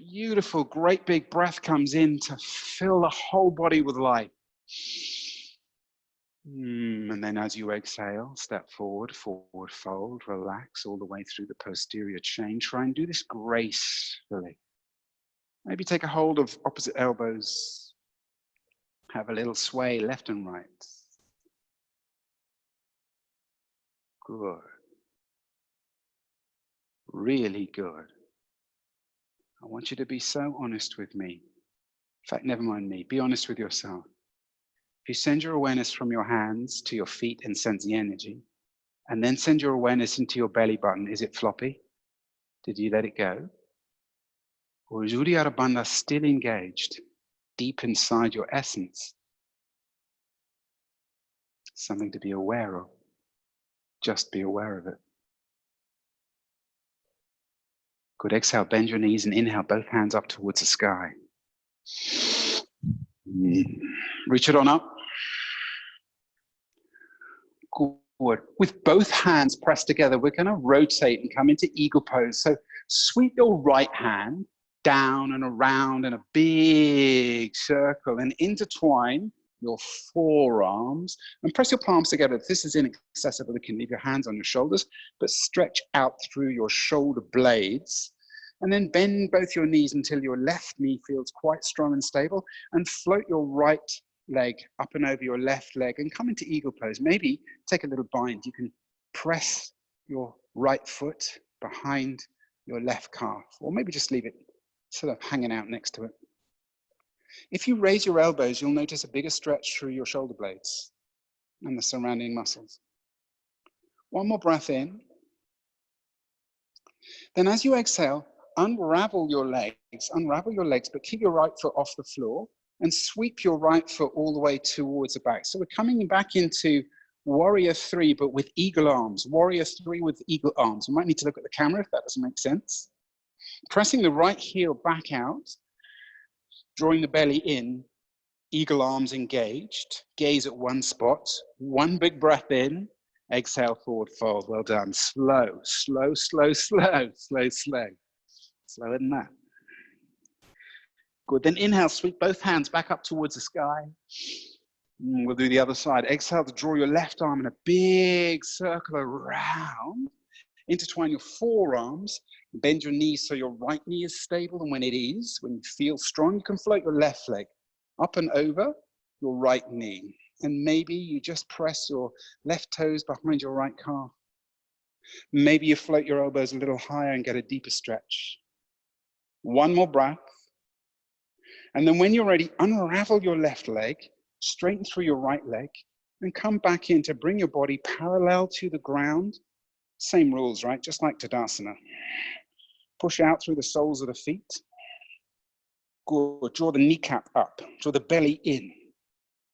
Beautiful, great big breath comes in to fill the whole body with light. And then as you exhale, step forward, forward fold, relax all the way through the posterior chain. Try and do this gracefully. Maybe take a hold of opposite elbows. Have a little sway left and right. Good. Really good. I want you to be so honest with me. In fact, never mind me. Be honest with yourself. If you send your awareness from your hands to your feet and sense the energy, and then send your awareness into your belly button, is it floppy? Did you let it go? Or is Uddiyana Bandha still engaged deep inside your essence? Something to be aware of. Just be aware of it. Good. Exhale, bend your knees, and inhale, both hands up towards the sky. Reach it on up. Good. With both hands pressed together, we're going to rotate and come into eagle pose. So sweep your right hand down and around in a big circle and intertwine your forearms and press your palms together. If this is inaccessible, you can leave your hands on your shoulders, but stretch out through your shoulder blades. And then bend both your knees until your left knee feels quite strong and stable, and float your right leg up and over your left leg and come into eagle pose. Maybe take a little bind. You can press your right foot behind your left calf, or maybe just leave it sort of hanging out next to it. If you raise your elbows, you'll notice a bigger stretch through your shoulder blades and the surrounding muscles. One more breath in. Then as you exhale, unravel your legs, but keep your right foot off the floor and sweep your right foot all the way towards the back. So we're coming back into warrior three, but with eagle arms. Warrior three with eagle arms. We might need to look at the camera if that doesn't make sense. Pressing the right heel back out, drawing the belly in, eagle arms engaged, gaze at one spot, one big breath in, exhale, forward fold. Well done. Slow, slow, slow, slow, slow, slow. Slower than that. Good. Then inhale, sweep both hands back up towards the sky. We'll do the other side. Exhale to draw your left arm in a big circle around. Intertwine your forearms. Bend your knees so your right knee is stable. And when it is, when you feel strong, you can float your left leg up and over your right knee. And maybe you just press your left toes behind your right calf. Maybe you float your elbows a little higher and get a deeper stretch. One more breath. And then when you're ready, unravel your left leg, straighten through your right leg, and come back in to bring your body parallel to the ground. Same rules, right? Just like Tadasana. Push out through the soles of the feet. Good. Draw the kneecap up. Draw the belly in.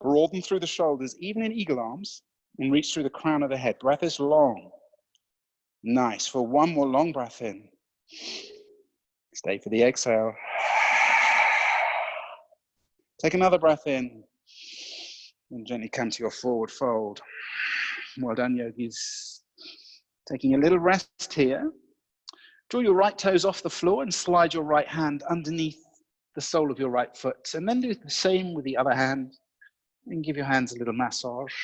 Broaden through the shoulders, even in eagle arms, and reach through the crown of the head. Breath is long. Nice. For one more long breath in. Stay for the exhale. Take another breath in. And gently come to your forward fold. Well done, yogis. Taking a little rest here. Draw your right toes off the floor and slide your right hand underneath the sole of your right foot. And then do the same with the other hand. And give your hands a little massage.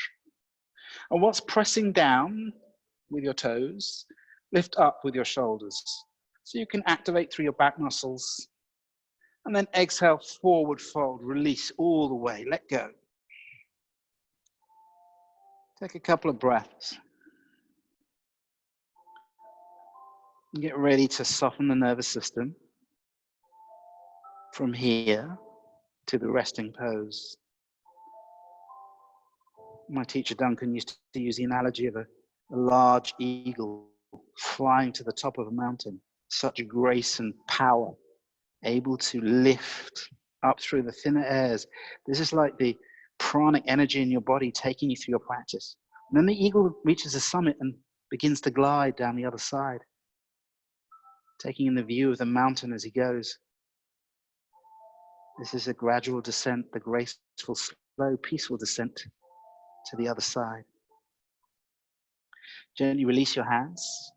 And whilst pressing down with your toes, lift up with your shoulders. So you can activate through your back muscles. And then exhale, forward fold, release all the way, let go. Take a couple of breaths. And get ready to soften the nervous system from here to the resting pose. My teacher Duncan used to use the analogy of a large eagle flying to the top of a mountain. Such grace and power, able to lift up through the thinner airs. This is like the pranic energy in your body taking you through your practice. And then the eagle reaches the summit and begins to glide down the other side, taking in the view of the mountain as he goes. This is a gradual descent, the graceful, slow, peaceful descent to the other side. Gently release your hands.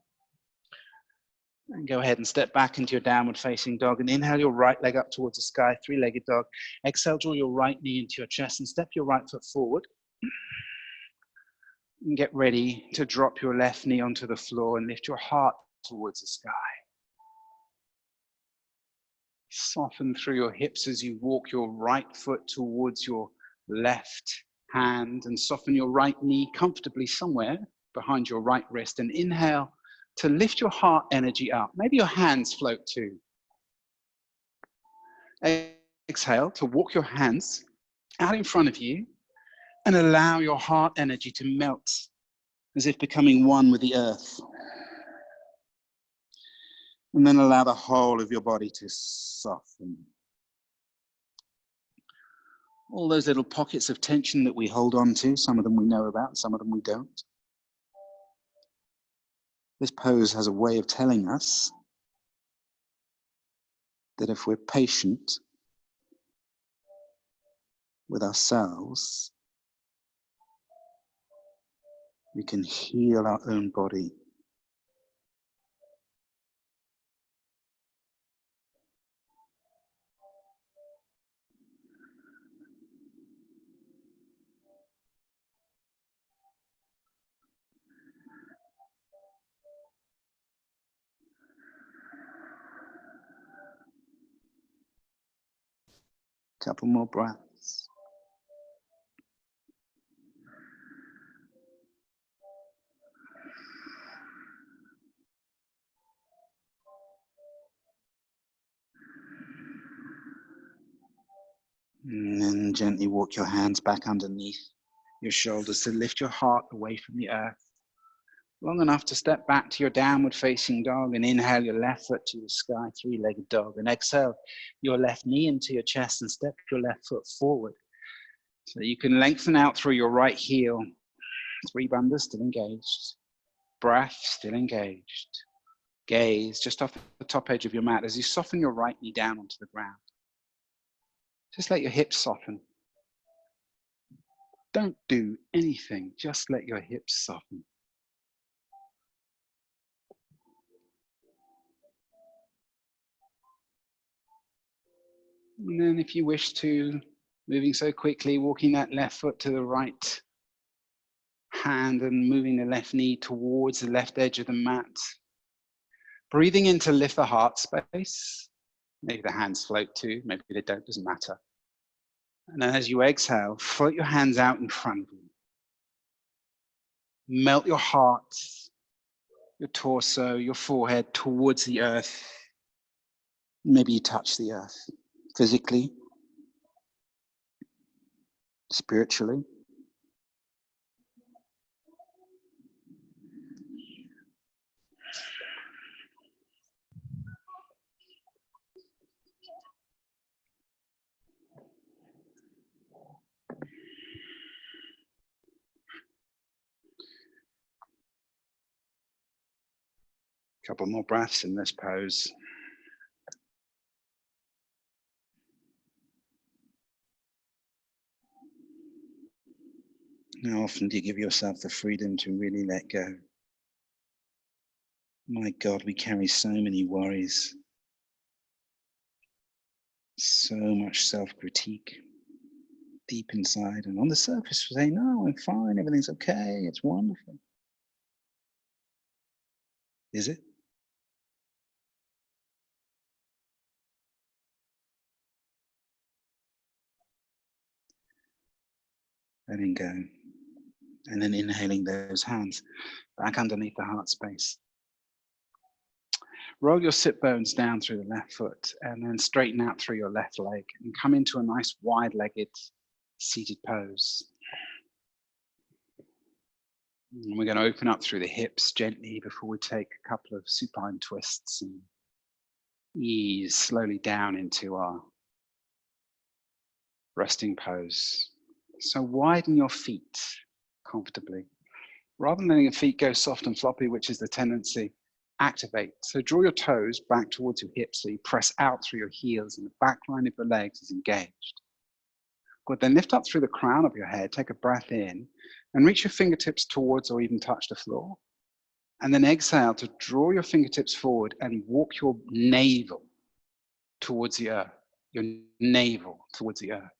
And go ahead and step back into your downward facing dog and inhale your right leg up towards the sky, three-legged dog. Exhale, draw your right knee into your chest and step your right foot forward. And get ready to drop your left knee onto the floor and lift your heart towards the sky. Soften through your hips as you walk your right foot towards your left hand and soften your right knee comfortably somewhere behind your right wrist, and inhale to lift your heart energy up. Maybe your hands float too. Exhale to walk your hands out in front of you and allow your heart energy to melt as if becoming one with the earth. And then allow the whole of your body to soften. All those little pockets of tension that we hold on to, some of them we know about, some of them we don't. This pose has a way of telling us that if we're patient with ourselves, we can heal our own body. Couple more breaths. And then gently walk your hands back underneath your shoulders to lift your heart away from the earth. Long enough to step back to your downward facing dog and inhale your left foot to the sky, three-legged dog, and exhale your left knee into your chest and step your left foot forward. So you can lengthen out through your right heel. Three bandhas still engaged. Breath still engaged. Gaze just off the top edge of your mat as you soften your right knee down onto the ground. Just let your hips soften. Don't do anything, just let your hips soften. And then if you wish to, moving so quickly, walking that left foot to the right hand and moving the left knee towards the left edge of the mat. Breathing in to lift the heart space. Maybe the hands float too, maybe they don't, doesn't matter. And then as you exhale, float your hands out in front of you. Melt your heart, your torso, your forehead towards the earth. Maybe you touch the earth physically, spiritually. Couple more breaths in this pose. How often do you give yourself the freedom to really let go? My God, we carry so many worries, so much self-critique deep inside, and on the surface we say, no, I'm fine, everything's okay, it's wonderful. Is it? Letting go, and then inhaling those hands back underneath the heart space. Roll your sit bones down through the left foot and then straighten out through your left leg and come into a nice wide-legged seated pose. And we're going to open up through the hips gently before we take a couple of supine twists and ease slowly down into our resting pose. So widen your feet comfortably. Rather than letting your feet go soft and floppy, which is the tendency, activate. So draw your toes back towards your hips so you press out through your heels and the back line of your legs is engaged. Good, then lift up through the crown of your head, take a breath in and reach your fingertips towards or even touch the floor. And then exhale to draw your fingertips forward and walk your navel towards the earth. Your navel towards the earth.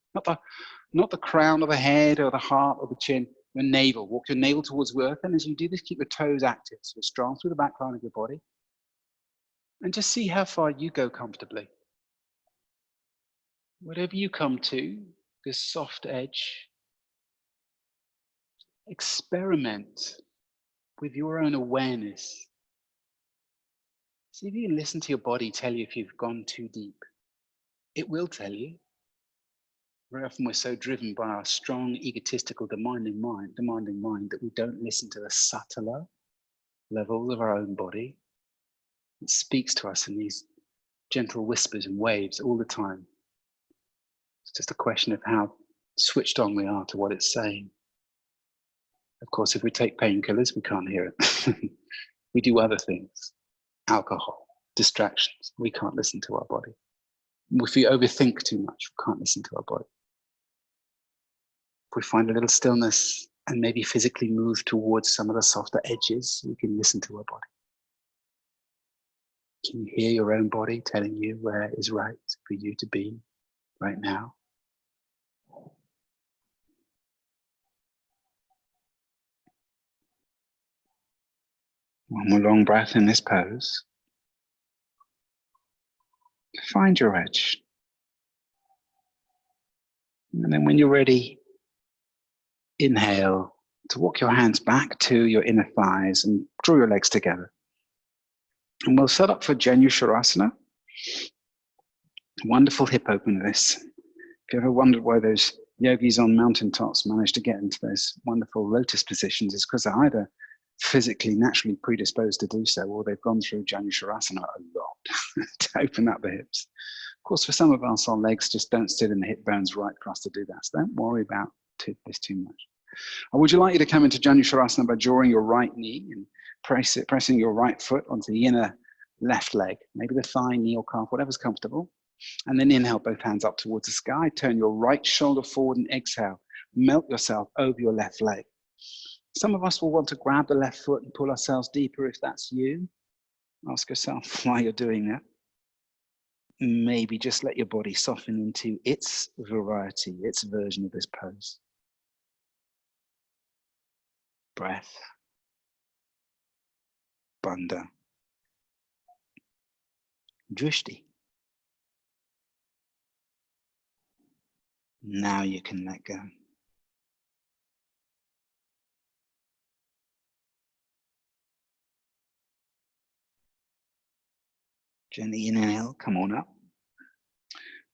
Not the crown of the head or the heart or the chin. Your navel. Walk your navel towards the earth. And as you do this, keep your toes active. So strong through the back line of your body. And just see how far you go comfortably. Whatever you come to, this soft edge, experiment with your own awareness. See if you can listen to your body tell you if you've gone too deep. It will tell you. Very often we're so driven by our strong, egotistical, demanding mind that we don't listen to the subtler levels of our own body. It speaks to us in these gentle whispers and waves all the time. It's just a question of how switched on we are to what it's saying. Of course, if we take painkillers, we can't hear it. We do other things. Alcohol, distractions. We can't listen to our body. If we overthink too much, we can't listen to our body. If we find a little stillness and maybe physically move towards some of the softer edges, we can listen to our body. Can you hear your own body telling you where is right for you to be right now? One more long breath in this pose. Find your edge. And then when you're ready, inhale to walk your hands back to your inner thighs and draw your legs together. And we'll set up for Janusharasana. Wonderful hip opener this. If you ever wondered why those yogis on mountaintops manage to get into those wonderful lotus positions, it's because they're either physically, naturally predisposed to do so, or they've gone through Janusharasana a lot to open up the hips. Of course, for some of us, our legs just don't sit in the hip bones right for us to do that. So don't worry about this too much. I would like you to come into Janusharasana by drawing your right knee and pressing your right foot onto the inner left leg, maybe the thigh, knee, or calf, whatever's comfortable. And then inhale both hands up towards the sky. Turn your right shoulder forward and exhale. Melt yourself over your left leg. Some of us will want to grab the left foot and pull ourselves deeper. If that's you, ask yourself why you're doing that. Maybe just let your body soften into its variety, its version of this pose. Breath. Bandha. Drishti. Now you can let go. Gently inhale, come on up.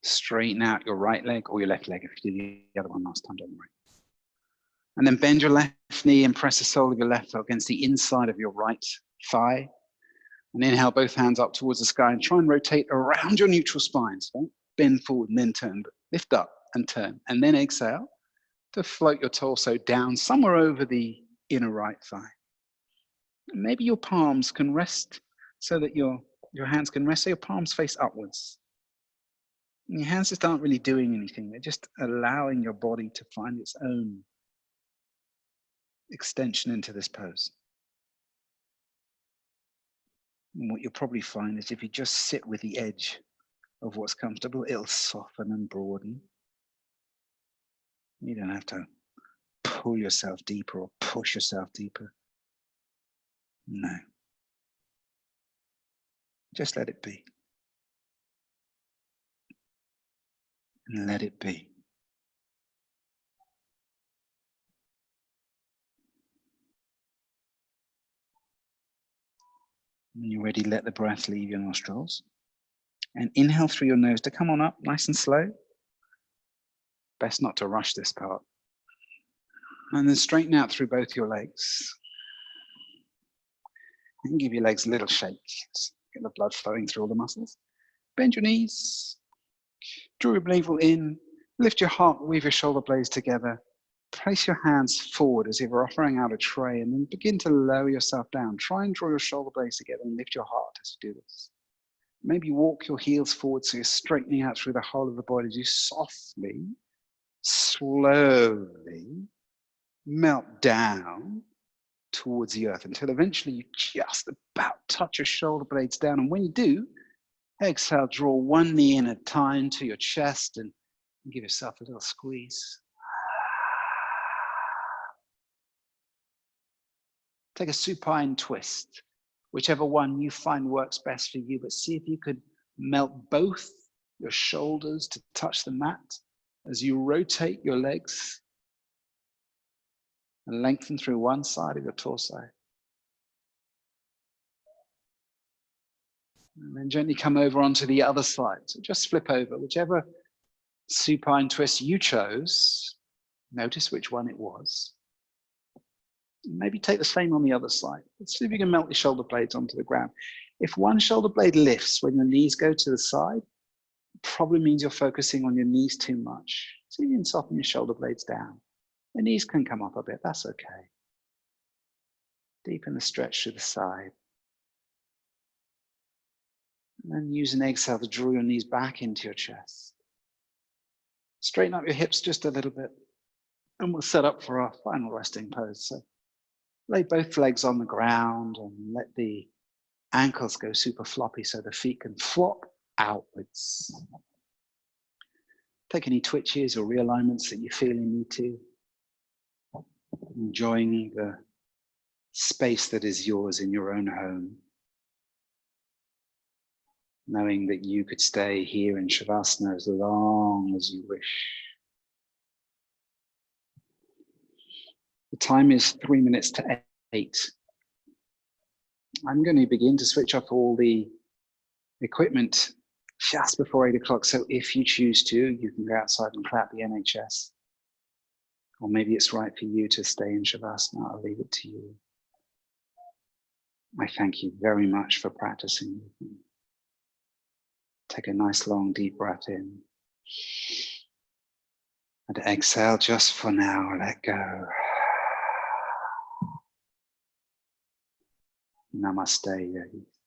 Straighten out your right leg or your left leg if you did the other one last time, don't worry. And then bend your left knee and press the sole of your left foot against the inside of your right thigh. And inhale both hands up towards the sky and try and rotate around your neutral spine. So don't bend forward and then turn, but lift up and turn. And then exhale to float your torso down somewhere over the inner right thigh. And maybe your palms can rest so that your hands can rest so your palms face upwards. And your hands just aren't really doing anything. They're just allowing your body to find its own extension into this pose. And what you'll probably find is if you just sit with the edge of what's comfortable, it'll soften and broaden. You don't have to pull yourself deeper or push yourself deeper. No. Just let it be. And let it be. When you're ready, let the breath leave your nostrils. And inhale through your nose to come on up nice and slow. Best not to rush this part. And then straighten out through both your legs. And give your legs a little shake. Get the blood flowing through all the muscles. Bend your knees. Draw your navel in. Lift your heart, weave your shoulder blades together. Place your hands forward as if you're offering out a tray, and then begin to lower yourself down. Try and draw your shoulder blades together and lift your heart as you do this. Maybe walk your heels forward so you're straightening out through the whole of the body as you softly, slowly melt down towards the earth until eventually you just about touch your shoulder blades down. And when you do, exhale, draw one knee in at a time to your chest and give yourself a little squeeze. Take a supine twist, whichever one you find works best for you, but see if you could melt both your shoulders to touch the mat as you rotate your legs and lengthen through one side of your torso. And then gently come over onto the other side. So just flip over, whichever supine twist you chose, notice which one it was. Maybe take the same on the other side. Let's see if you can melt your shoulder blades onto the ground. If one shoulder blade lifts when your knees go to the side, it probably means you're focusing on your knees too much. So you can soften your shoulder blades down. The knees can come up a bit, that's okay. Deepen the stretch to the side. And then use an exhale to draw your knees back into your chest. Straighten up your hips just a little bit. And we'll set up for our final resting pose. So lay both legs on the ground and let the ankles go super floppy so the feet can flop outwards. Take any twitches or realignments that you feel you need to. Enjoying the space that is yours in your own home. Knowing that you could stay here in Shavasana as long as you wish. The time is 3 minutes to 8. I'm going to begin to switch off all the equipment just before 8 o'clock. So if you choose to, you can go outside and clap the NHS. Or maybe it's right for you to stay in Shavasana. I'll leave it to you. I thank you very much for practicing with me. Take a nice long deep breath in. And exhale just for now, let go. Namaste, yogis.